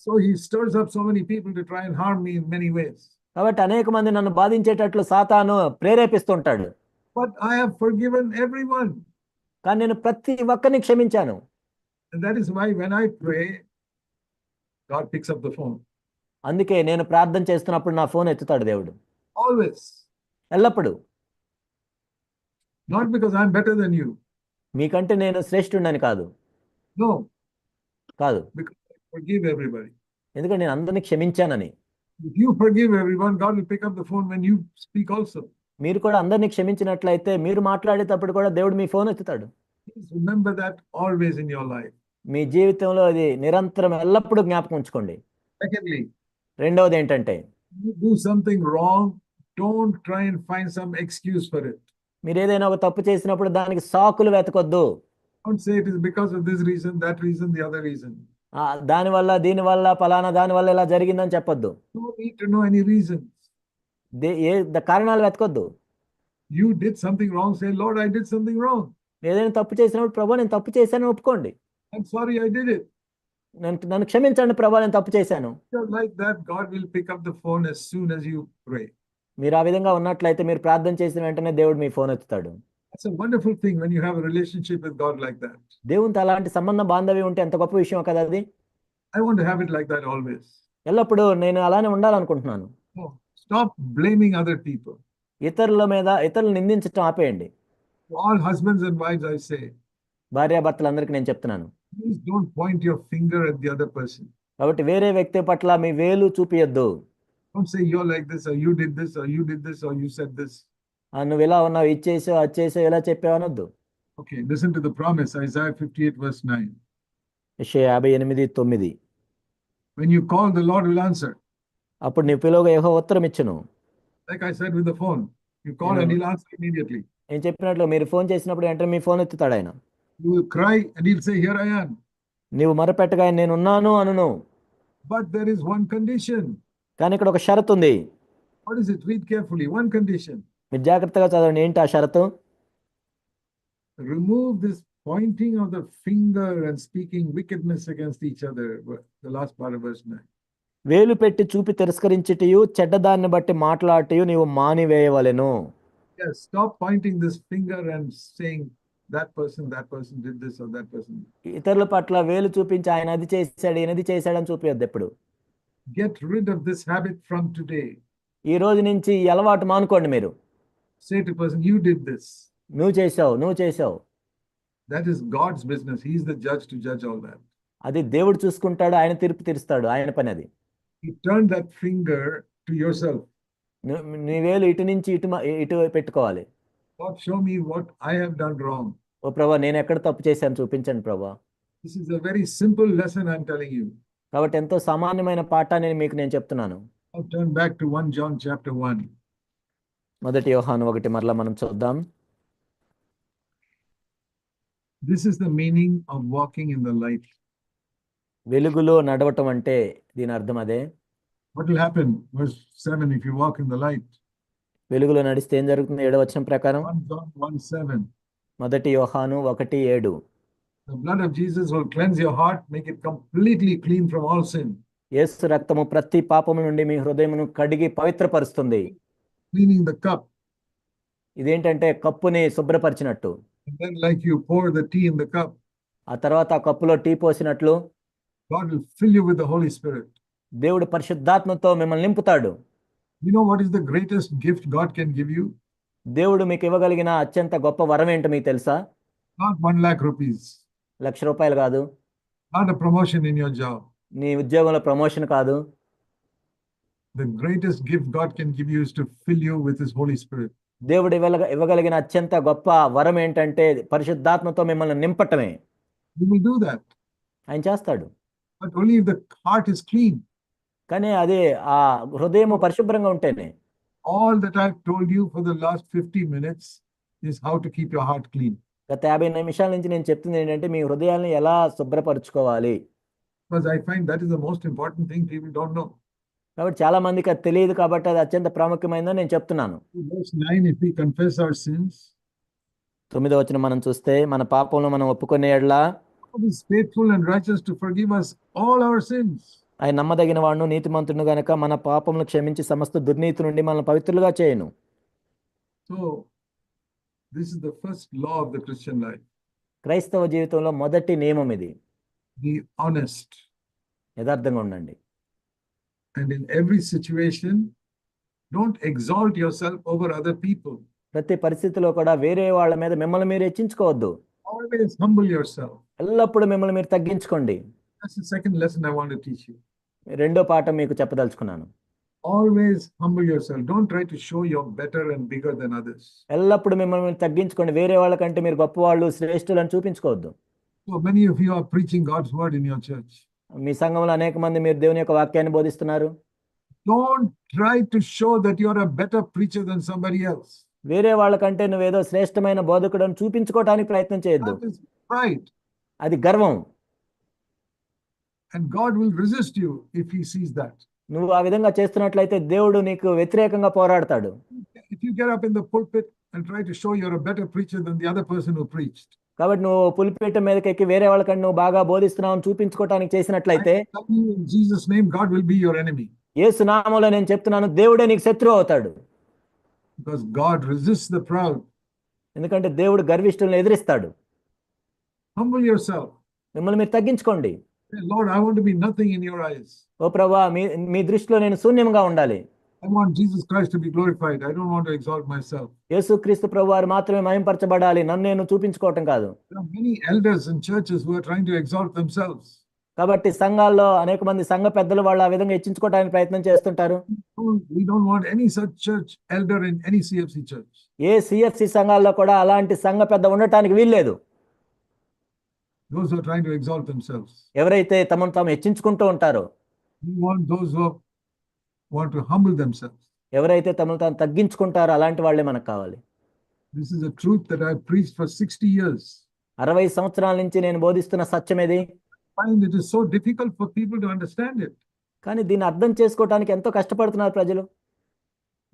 So he stirs up so many people to try and harm me in many ways. కాబట్టి అనేక మంది నన్ను బాధించేటట్లు సాతాను ప్రేరేపిస్తుంటాడు. But I have forgiven everyone. కానీ నేను ప్రతి ఒక్కరిని క్షమించాను. And that is why when I pray, God picks up the phone. అందుకే నేను ప్రార్థన చేస్తున్నప్పుడు నా ఫోన్ ఎత్తుతాడు దేవుడు. Always. ఎల్లప్పుడు. Not because I'm better than you. మీకంటే నేను శ్రేష్ఠుడని కాదు. No. కాదు. Because I forgive everybody. ఎందుకంటే నేను అందరిని క్షమించానని. If you forgive everyone, God will pick up the phone when you speak also. మీరు కూడా అందరిని క్షమించినట్లయితే మీరు మాట్లాడేటప్పుడు కూడా దేవుడు మీ ఫోన్ ఎత్తుతాడు. Please remember that always in your life. మీ జీవితంలో అది నిరంతరం ఎల్లప్పుడూ జ్ఞాపకం ఉంచుకోండి. Secondly, రెండవది ఏంటంటే, you do something wrong, don't try and find some excuse for it. మీరు ఏదైనా ఒక తప్పు చేసినప్పుడు దానికి సాకులు వెతకొద్దు. Don't say it is because of this reason, that reason, the other reason. దానివల్ల దీనివల్ల పలానా దానివల్ల ఇలా జరిగిందని చెప్పొద్దు. No need to know any reasons. కారణాలు వెతకొద్దు. You did something wrong, say, Lord, I did something wrong. ఏదైనా తప్పు చేసినప్పుడు ప్రభు నేను తప్పు చేశాను ఒప్పుకోండి. I'm sorry I did it. నన్ను క్షమించండి ప్రభు నేను తప్పు చేశాను. Like that, God will pick up the phone as soon as you pray. మీరు ఆ విధంగా ఉన్నట్లయితే మీరు ప్రార్థన చేసిన వెంటనే దేవుడు మీ phone ఎత్తుతాడు. It's a wonderful thing when you have a relationship with God like that. దేవునితో అలాంటి సంబంధ బాంధవ్యం ఉంటే ఎంత గొప్ప విషయం కదా అది. I want to have it like that always. ఎల్లప్పుడూ నేను అలానే ఉండాలనుకుంటున్నాను. Oh, stop blaming other people. ఇతరుల మీద ఇతరులు నిందించటం ఆపేయండి. To all husbands and wives, I say, భార్యాభర్తలందరికీ నేను చెప్తున్నాను. please don't point your finger at the other person. కాబట్టి వేరే వ్యక్తి పట్ల మీ వేలు చూపియొద్దు. Don't say you're like this, or you did this, or you did this, or you said this. నువ్వు ఇలా ఉన్నావు, ఇది చేసావు, అది చేసావు, ఇలా చెప్పావు అనొద్దు. Okay, listen to the promise, Isaiah 58 verse 9. యెషయా 58:9. When you call, the Lord will answer. అప్పుడు నీ పిలువగా యెహోవా ఉత్తరం ఇచ్చును. Like I said with the phone, you call and he'll answer immediately. నేను చెప్పినట్లు మీరు ఫోన్ చేసినప్పుడు వెంటనే మీ ఫోన్ ఎత్తుతాడు ఆయన. You will cry and he'll say, here I am. నీవు మొరపెట్టగా నేను ఉన్నాను అనును. But there is one condition. కానీ ఇక్కడ ఒక షరతు ఉంది. What is it? Read carefully. One condition. మీరు జాగ్రత్తగా చదవండి. ఏంటి ఆ షరతు? Remove this pointing of the finger and speaking wickedness against each other. The last part of verse 9. వేలు పెట్టి చూపి తిరస్కరించుటయు చెడ్డదాన్ని బట్టి మాట్లాడటయు నీవు మానివేయవలెను. Yes, stop pointing this finger and saying that person did this or that person. ఇతరుల పట్ల వేలు చూపించి ఆయన అది చేశాడు, ఈయనది చేశాడని చూపించద్దు ఎప్పుడు. Get rid of this habit from today. ఈ రోజు నుంచి ఈ అలవాటు మానుకోండి మీరు. Say to person, you did this. నువ్వు చేసావు. That is God's business. He is the judge to judge all that. అది దేవుడు చూసుకుంటాడు, ఆయన తీర్పు తీరుస్తాడు, ఆయన పని అది. You turn that finger to yourself. నీ వేలు ఇటు నుంచి ఇటు పెట్టుకోవాలి. God, show me what I have done wrong. ఓ ప్రభా, నేను ఎక్కడ తప్పు చేశాను చూపించండి ప్రభా. This is a very simple lesson I'm telling you. కాబట్టి ఎంతో సామాన్యమైన పాఠాన్ని మీకు నేను చెప్తున్నాను. I'll turn back to 1 John chapter 1. మొదటి యోహాను 1 మరలా మనం చూద్దాం. This is the meaning of walking in the light. వెలుగులో నడవటం అంటే దీని అర్థం అదే. What will happen? Verse 7, if you walk in the light. వెలుగులో నడిస్తే ఏం జరుగుతుంది? 7వ వచనం ప్రకారం 1 John 1:7. మొదటి యోహాను 1:7. The blood of Jesus will cleanse your heart, make it completely clean from all sin. యేసు రక్తము ప్రతి పాపము నుండి మీ హృదయమును కడిగి పవిత్రపరుస్తుంది. Cleaning the cup. ఇదేంటంటే కప్పుని శుభ్రపరిచినట్టు. And then like you pour the tea in the cup, ఆ తర్వాత ఆ కప్పులో tea పోసినట్లు God will fill you with the Holy Spirit. దేవుడు పరిశుద్ధాత్మతో మిమ్మల్ని నింపుతాడు. You know what is the greatest gift God can give you? దేవుడు మీకు ఇవ్వగలిగిన అత్యంత గొప్ప వరం ఏంటో మీకు తెలుసా? Not 1 lakh rupees. ₹1,00,000 కాదు. Not a promotion in your job. నీ ఉద్యోగంలో ప్రమోషన్ కాదు. The greatest gift God can give you is to fill you with His Holy Spirit. దేవుడు ఇవ్వగలిగిన అత్యంత గొప్ప వరం ఏంటంటే పరిశుద్ధాత్మతో మిమ్మల్ని నింపటమే. You will do that. ఆయన చేస్తాడు. But only if the heart is clean. కానీ అదే ఆ హృదయం పరిశుభ్రంగా ఉంటేనే. All that I've told you for the last 50 minutes is how to keep your heart clean. గత 50 నిమిషాల నుంచి నేను చెప్తుంది ఏంటంటే మీ హృదయాన్ని ఎలా శుభ్రపరచుకోవాలి. Because I find that is the most important thing people don't know. కాబట్టి చాలా మందికి అది తెలియదు కాబట్టి అది అత్యంత ప్రాముఖ్యమైనదని నేను చెప్తున్నాను. Verse 9, if we confess our sins, 9వ వచనం మనం చూస్తే మన పాపంలో మనం ఒప్పుకునే యెడల God is faithful and righteous to forgive us all our sins. ఆయన నమ్మదగిన వాడును నీతిమంతుడు గనుక మన పాపములను క్షమించి సమస్త దుర్నీతి నుండి మనల్ని పవిత్రులుగా చేయును. So this is the first law of the Christian life. క్రైస్తవ జీవితంలో మొదటి నియమం ఇది. Be honest. యథార్థంగా ఉండండి. And in every situation, don't exalt yourself over other people. ప్రతి పరిస్థితిలో కూడా వేరే వాళ్ళ మీద మిమ్మల్ని మీరు హెచ్చించుకోవద్దు. Always humble yourself. ఎల్లప్పుడూ మిమ్మల్ని మీరు తగ్గించుకోండి. That's the second lesson I want to teach you. రెండో పాఠం మీకు చెప్పదలుచుకున్నాను. Always humble yourself. Don't try to show you're better and bigger than others. ఎల్లప్పుడూ మిమ్మల్ని మీరు తగ్గించుకోండి. వేరే వాళ్ళకంటే మీరు గొప్పవాళ్ళు, శ్రేష్ఠులు అని చూపించుకోవద్దు. So many of you are preaching God's word in your church. మీ సంఘంలో అనేక మంది మీరు దేవుని యొక్క వాక్యాన్ని బోధిస్తున్నారు. Don't try to show that you're a better preacher than somebody else. వేరే వాళ్ళకంటే నువ్వేదో శ్రేష్టమైన బోధకుడు అని చూపించుకోవడానికి ప్రయత్నం చేయొద్దు. That is pride. అది గర్వం. And God will resist you if He sees that. నువ్వు ఆ విధంగా చేస్తున్నట్లయితే దేవుడు నీకు వ్యతిరేకంగా పోరాడతాడు. If you get up in the pulpit and try to show you're a better preacher than the other person who preached. కాబట్టి నువ్వు పులిపీఠం మీదకి ఎక్కి వేరే వాళ్ళకంటే నువ్వు బాగా బోధిస్తున్నావు అని చూపించుకోవడానికి చేసినట్లయితే In Jesus' name, God will be your enemy. యేసు నామములో నేను చెప్తున్నాను, దేవుడే నీకు శత్రువు అవుతాడు. Because God resists the proud. ఎందుకంటే దేవుడు గర్విష్ఠులను ఎదిరిస్తాడు. Humble yourself. మిమ్మల్ని మీరు తగ్గించుకోండి. Say, Lord, I want to be nothing in your eyes. ఓ ప్రభువా, మీ దృష్టిలో నేను శూన్యంగా ఉండాలి. I want Jesus Christ to be glorified. I don't want to exalt myself. యేసుక్రీస్తు ప్రభువారు మాత్రమే మహింపరచబడాలి, నన్ను నేను చూపించుకోవటం కాదు. There are many elders in churches who are trying to exalt themselves. కాబట్టి సంఘాల్లో అనేక మంది సంఘ పెద్దలు వాళ్ళు ఆ విధంగా హెచ్చించుకోవడానికి ప్రయత్నం చేస్తుంటారు. We don't want any such church elder in any CFC church. A CFC సంఘాల్లో కూడా అలాంటి సంఘ పెద్ద ఉండటానికి వీల్లేదు. Those who are trying to exalt themselves. ఎవరైతే తమను తాము హెచ్చించుకుంటూ ఉంటారో, We want those who want to humble themselves. ఎవరైతే తమను తాము తగ్గించుకుంటారో అలాంటి వాళ్ళే మనకు కావాలి. This is a truth that I've preached for 60 years. 60 సంవత్సరాల నుంచి నేను బోధిస్తున్న సత్యం ఇది. I find it is so difficult for people to understand it. కానీ దీన్ని అర్థం చేసుకోవడానికి ఎంతో కష్టపడుతున్నారు ప్రజలు.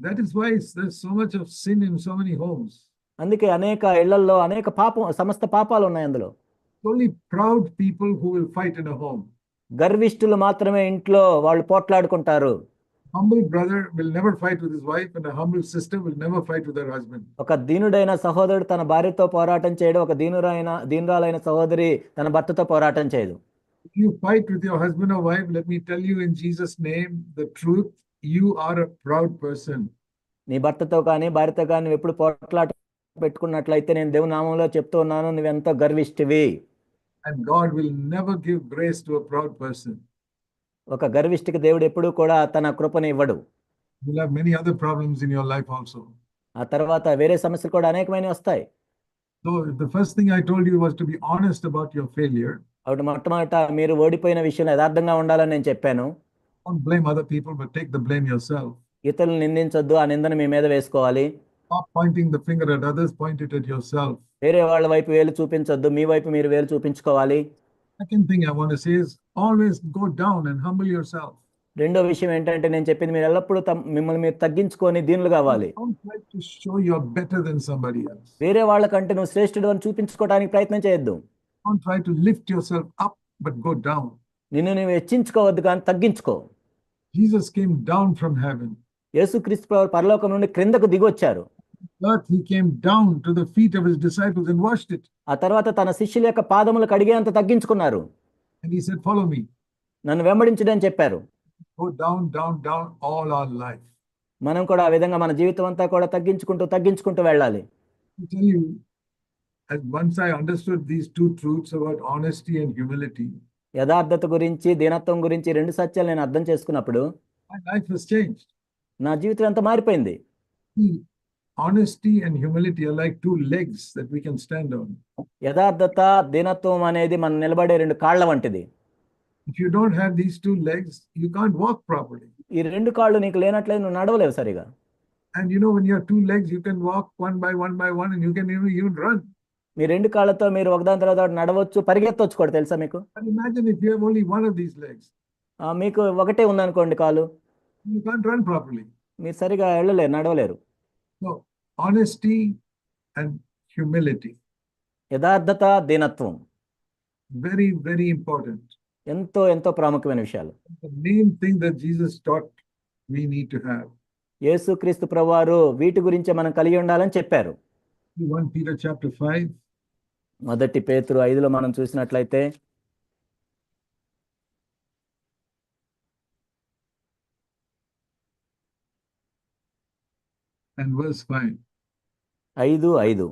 That is why there's so much of sin in so many homes. అందుకే అనేక ఇళ్లల్లో అనేక సమస్త పాపాలు ఉన్నాయి అందులో. Only proud people who will fight in a home. గర్విష్ఠులు మాత్రమే ఇంట్లో వాళ్ళు పోట్లాడుకుంటారు. Humble brother will never fight with his wife, and a humble sister will never fight with her husband. ఒక దీనుడైన సహోదరుడు తన భార్యతో పోరాటం చేయడు, ఒక దీనురాలైన సహోదరి తన భర్తతో పోరాటం చేయదు. If you fight with your husband or wife, let me tell you in Jesus' name the truth, you are a proud person. నీ భర్తతో కానీ భార్యతో కానీ నువ్వు ఎప్పుడు పోట్లాట పెట్టుకున్నట్లయితే నేను దేవుని నామంలో చెప్తూ ఉన్నాను, నువ్వెంతో గర్విష్ఠివి. And God will never give grace to a proud person. ఒక గర్విష్ఠికి దేవుడు ఎప్పుడూ కూడా తన కృపను ఇవ్వడు. You'll have many other problems in your life also. ఆ తర్వాత వేరే సమస్యలు కూడా అనేకమైనవి వస్తాయి. So the first thing I told you was to be honest about your failure. కాబట్టి మొట్టమొదట మీరు ఓడిపోయిన విషయంలో యథార్థంగా ఉండాలని నేను చెప్పాను. Don't blame other people, but take the blame yourself. ఇతరులను నిందించొద్దు, ఆ నిందను మీ మీద వేసుకోవాలి. Stop pointing the finger at others, point it at yourself. వేరే వాళ్ళ వైపు వేలు చూపించొద్దు, మీ వైపు మీరు వేలు చూపించుకోవాలి. Second thing I want to say is always go down and humble yourself. రెండో విషయం ఏంటంటే నేను చెప్పింది, మీరు ఎల్లప్పుడూ మిమ్మల్ని మీరు తగ్గించుకొని దీనులు కావాలి. Don't try to show you're better than somebody else. వేరే వాళ్ళకంటే నువ్వు శ్రేష్ఠుడు అని చూపించుకోవడానికి ప్రయత్నం చేయొద్దు. Don't try to lift yourself up, but go down. నిన్ను నువ్వు హెచ్చించుకోవద్దు, కానీ తగ్గించుకో. Jesus came down from heaven. యేసుక్రీస్తు ప్రభువు పరలోకం నుండి క్రిందకు దిగొచ్చారు. But he came down to the feet of his disciples and washed it. ఆ తర్వాత తన శిష్యుల యొక్క పాదములు కడిగేంత తగ్గించుకున్నారు. And he said, follow me. నన్ను వెంబడించడని చెప్పారు. Go down, down, down all our life. మనం కూడా ఆ విధంగా మన జీవితం అంతా కూడా తగ్గించుకుంటూ వెళ్ళాలి. I tell you, as once I understood these two truths about honesty and humility, యథార్థత గురించి దీనత్వం గురించి రెండు సత్యాలు నేను అర్థం చేసుకున్నప్పుడు my life has changed. నా జీవితం అంతా మారిపోయింది. Honesty and humility are like two legs that we can stand on. యథార్థత దీనత్వం అనేది మనం నిలబడే రెండు కాళ్ళ వంటిది. If you don't have these two legs, you can't walk properly. ఈ రెండు కాళ్ళు నీకు లేనట్లయితే నువ్వు నడవలేవు సరిగా. And you know, when you have two legs, you can walk one by one, and you can even run. మీ రెండు కాళ్ళతో మీరు ఒకదాని తర్వాత నడవచ్చు, పరిగెత్తవచ్చు కూడా, తెలుసా మీకు? And imagine if you have only one of these legs. మీకు ఒకటే ఉందనుకోండి కాలు, you can't run properly. మీరు సరిగా వెళ్ళలేరు, నడవలేరు. So honesty and humility, యథార్థత దీనత్వం very, very important. ఎంతో ఎంతో ప్రాముఖ్యమైన విషయాలు. The main thing that Jesus taught we need to have. యేసుక్రీస్తు ప్రభువారు వీటి గురించి మనం కలిగి ఉండాలని చెప్పారు. 1 Peter chapter 5. మొదటి పేతురు 5లో మనం చూసినట్లయితే and verse 5. 5:5.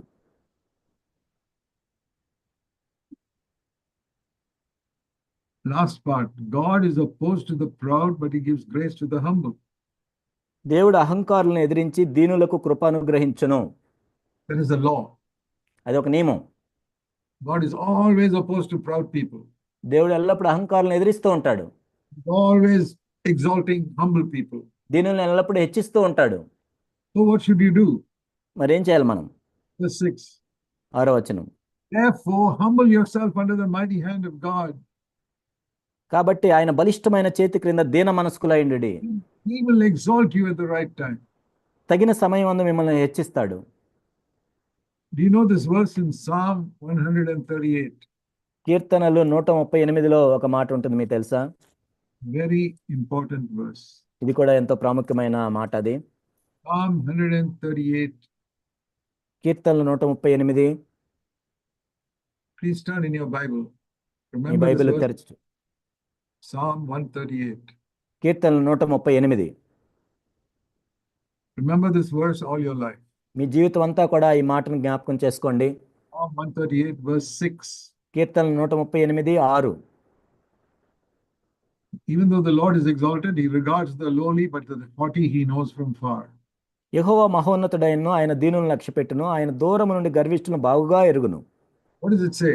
Last part. God is opposed to the proud, but he gives grace to the humble. దేవుడు అహంకారులను ఎదిరించి దీనులకు కృప అనుగ్రహించును. That is the law. అది ఒక నియమం. God is always opposed to proud people. దేవుడు ఎల్లప్పుడూ అహంకారులను ఎదిరిస్తూ ఉంటాడు. Always exalting humble people. దీనులను ఎల్లప్పుడూ హెచ్చిస్తూ ఉంటాడు. So what should you do? మరి ఏం చేయాలి మనం? Verse 6. 6వ వచనం. Therefore humble yourself under the mighty hand of God. కాబట్టి ఆయన బలిష్టమైన చేతి క్రింద దీన మనస్కులైండుడి. He will exalt you at the right time. తగిన సమయం అందు మిమ్మల్ని హెచ్చిస్తాడు. Do you know this verse in Psalm 138? కీర్తనలు 138లో ఒక మాట ఉంటుంది, మీకు తెలుసా? Very important verse. ఇది కూడా ఎంతో ప్రాముఖ్యమైన మాట. అది Psalm 138. కీర్తనలు 138. Please turn in your Bible. Me Remember this Bible verse, తెరచు. Psalm 138. కీర్తనలు 138. Remember this verse all your life. మీ జీవితం అంతా కూడా ఈ మాటను జ్ఞాపకం చేసుకోండి. Psalm 138, verse 6. కీర్తనలు 138, 6. Even though the Lord is exalted, he regards the lowly, but the haughty he knows from far. యెహోవా మహోన్నతుడైనను, ఆయన దీనులను లక్ష్యపెట్టును, ఆయన దూరము నుండి గర్విష్ఠులను బాగుగా ఎరుగును. What does it say?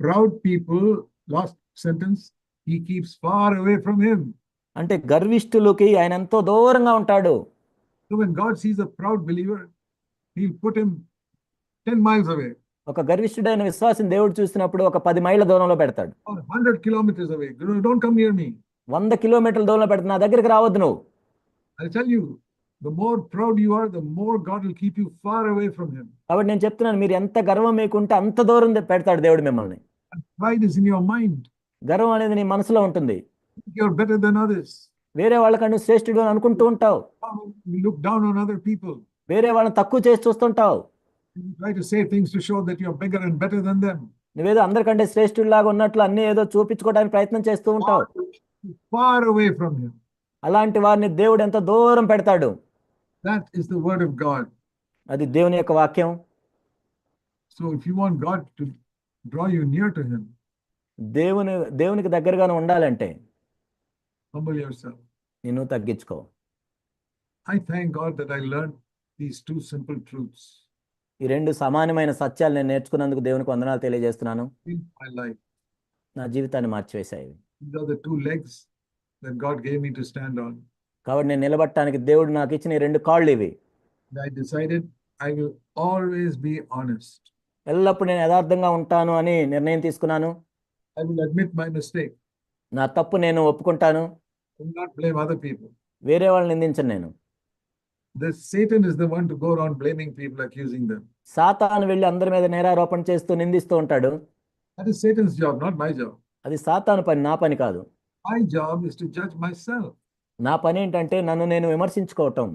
Proud people, last sentence, he keeps far away from him. అంటే గర్విష్ఠులకి ఆయన ఎంతో దూరంగా ఉంటాడు. So when God sees a proud believer, he'll put him 10 miles away ఒక గర్విష్ఠుడైన విశ్వాసిని దేవుడు చూసినప్పుడు ఒక 10 మైళ్ళ దూరంలో పెడతాడు. or 100 kilometers away. Don't come near me. 100 కిలోమీటర్ల దూరంలో పెడతాడు, నా దగ్గరికి రావద్దు నువ్వు. I'll tell you, the more proud you are, the more God will keep you far away from him. కాబట్టి నేను చెప్తున్నాను, మీరు ఎంత గర్వం మీకుంటే అంత దూరం పెడతాడు దేవుడు మిమ్మల్ని. And pride is in your mind. గర్వం అనేది నీ మనసులో ఉంటుంది. You're better than others. వేరే వాళ్ళకంటే శ్రేష్ఠుడు అని అనుకుంటూ ఉంటావు. You look down on other people. వేరే వాళ్ళని తక్కువ చేసి చూస్తుంటావు. You try to say things to show that you're bigger and better than them. నువ్వేదో అందరికంటే శ్రేష్ఠుడిలాగా ఉన్నట్లు అన్ని ఏదో చూపించుకోవడానికి ప్రయత్నం చేస్తూ ఉంటావు. Far away from him. అలాంటి వారిని దేవుడు ఎంత దూరం పెడతాడు. That is the word of God. అది దేవుని యొక్క వాక్యం. So if you want God to draw you near to him, దేవునికి దగ్గరగానే ఉండాలంటే humble yourself. నిన్ను తగ్గించుకో. I thank God that I learned these two simple truths ఈ 2 సమానమైన సత్యాలు నేను నేర్చుకున్నందుకు దేవునికి వందనాలు తెలియజేస్తున్నాను. in my life. నా జీవితాన్ని మార్చివేశాయి. These are the two legs that God gave me to stand on. కాబట్టి నేను నిలబడటానికి దేవుడు నాకు ఇచ్చిన ఈ 2 కాళ్ళు ఇవి. I decided I will always be honest. ఎల్లప్పుడూ నేను యథార్థంగా ఉంటాను అని నిర్ణయం తీసుకున్నాను. I will admit my mistake. నా తప్పు నేను ఒప్పుకుంటాను. I will not blame other people. వేరే వాళ్ళని నిందించను నేను. Satan is the one to go around blaming people, accusing them. సాతాను వెళ్ళి అందరి మీద నేరారోపణ చేస్తూ నిందిస్తూ ఉంటాడు. That is Satan's job, not my job. అది సాతాను పని, నా పని కాదు. My job is to judge myself. నా పని ఏంటంటే నన్ను నేను విమర్శించుకోవటం.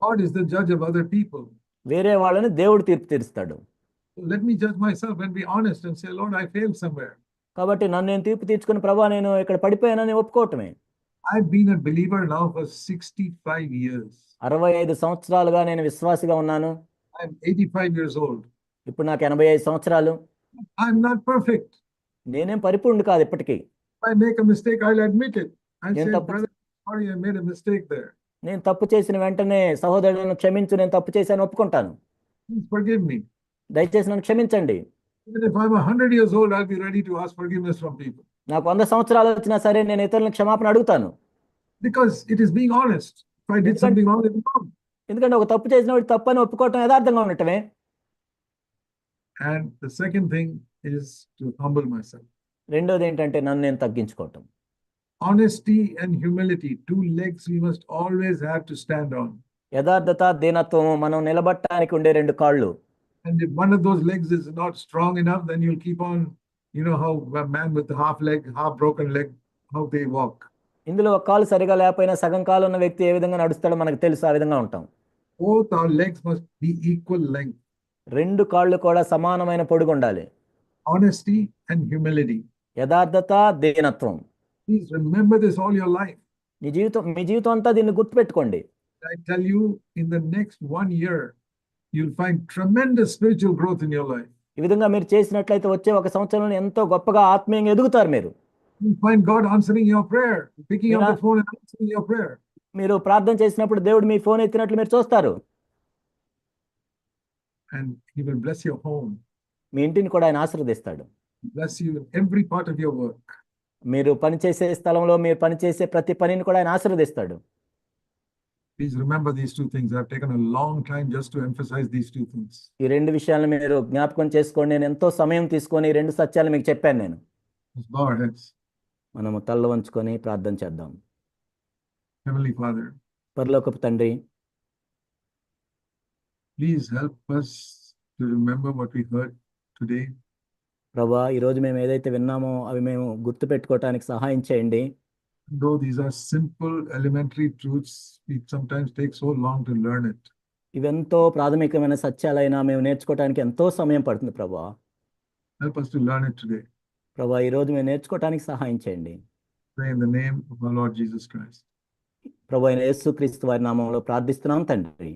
God is the judge of other people. వేరే వాళ్ళని దేవుడు తీర్పు తీరుస్తాడు. So let me judge myself and be honest and say, Lord, I failed somewhere. కాబట్టి నన్ను నేను తీర్పు తీర్చుకుని, ప్రభా నేను ఇక్కడ పడిపోయానని ఒప్పుకోవటమే. I've been a believer now for 65 years. 65 సంవత్సరాలుగా నేను విశ్వాసిగా ఉన్నాను. I'm 85 years old. ఇప్పుడు నాకు 85 సంవత్సరాలు. I'm not perfect. నేనేం పరిపూర్ణుడు కాదు ఇప్పటికీ. If I make a mistake, I'll admit it. I'll నేను say, తప్పు brother, sorry, I made a mistake there. నేను తప్పు చేసిన వెంటనే సహోదరులను క్షమించు, నేను తప్పు చేశాను ఒప్పుకుంటాను. Please forgive me. దయచేసి నన్ను క్షమించండి. Even if I'm 100 years old, I'll be ready to ask forgiveness from people. నాకు 100 సంవత్సరాలు వచ్చినా సరే నేను ఇతరులను క్షమాపణ అడుగుతాను. Because it is being honest. If I did something wrong, it's wrong. ఎందుకంటే ఒక తప్పు చేసినప్పుడు తప్పని ఒప్పుకోవటం యథార్థంగా ఉండటమే. And the second thing is to humble myself. రెండోది ఏంటంటే నన్ను నేను తగ్గించుకోవటం. Honesty and humility, two legs we must always have to stand on. యథార్థత, దీనత్వం మనం నిలబడటానికి ఉండే 2 కాళ్ళు. And if one of those legs is not strong enough, then you'll keep on, you know how a man with half leg, half broken leg, how they walk. ఇందులో ఒక కాలు సరిగా లేకపోయినా సగం కాలు ఉన్న వ్యక్తి ఏ విధంగా నడుస్తాడో మనకు తెలుసు, ఆ విధంగా ఉంటాం. Both our legs must be equal length. 2 కాళ్ళు కూడా సమానమైన పొడుగు ఉండాలి. Honesty and humility. యథార్థత, దీనత్వం. Please remember this all your life. మీ జీవితం అంతా దీన్ని గుర్తుపెట్టుకోండి. I tell you, in the next 1 year, you'll find tremendous spiritual growth in your life. ఈ విధంగా మీరు చేసినట్లయితే వచ్చే 1 సంవత్సరంలో ఎంతో గొప్పగా ఆత్మీయంగా ఎదుగుతారు మీరు. You'll find God answering your prayer, picking up the phone and answering your prayer. మీరు ప్రార్థన చేసినప్పుడు దేవుడు మీ ఫోన్ ఎత్తినట్లు మీరు చూస్తారు. And he will bless your home. మీ ఇంటిని కూడా ఆయన ఆశీర్వదిస్తాడు. Bless you in every part of your work. మీరు పనిచేసే స్థలంలో మీరు పనిచేసే ప్రతి పనిని కూడా ఆయన ఆశీర్వదిస్తాడు. Please remember these two things. I've taken a long time just to emphasize these two things. ఈ 2 విషయాలను మీరు జ్ఞాపకం చేసుకోండి. నేను ఎంతో సమయం తీసుకొని ఈ 2 సత్యాలు మీకు చెప్పాను నేను. Let's bow our heads. మనము తల్ల వంచుకొని ప్రార్థన చేద్దాం. Heavenly Father, పరలోకపు తండ్రి, please help us to remember what we heard today. ప్రభా, ఈరోజు మేము ఏదైతే విన్నామో అవి మేము గుర్తుపెట్టుకోవటానికి సహాయం చేయండి. Though these are simple, elementary truths, it sometimes takes so long to learn it. ఇవెంతో ప్రాథమికమైన సత్యాలైనా మేము నేర్చుకోవడానికి ఎంతో సమయం పడుతుంది ప్రభా. Help us to learn it today. ప్రభా, ఈరోజు మేము నేర్చుకోవడానికి సహాయం చేయండి. Pray in the name of our Lord Jesus Christ. ప్రభు అయిన యేసుక్రీస్తు వారి నామంలో ప్రార్థిస్తున్నాం తండ్రి.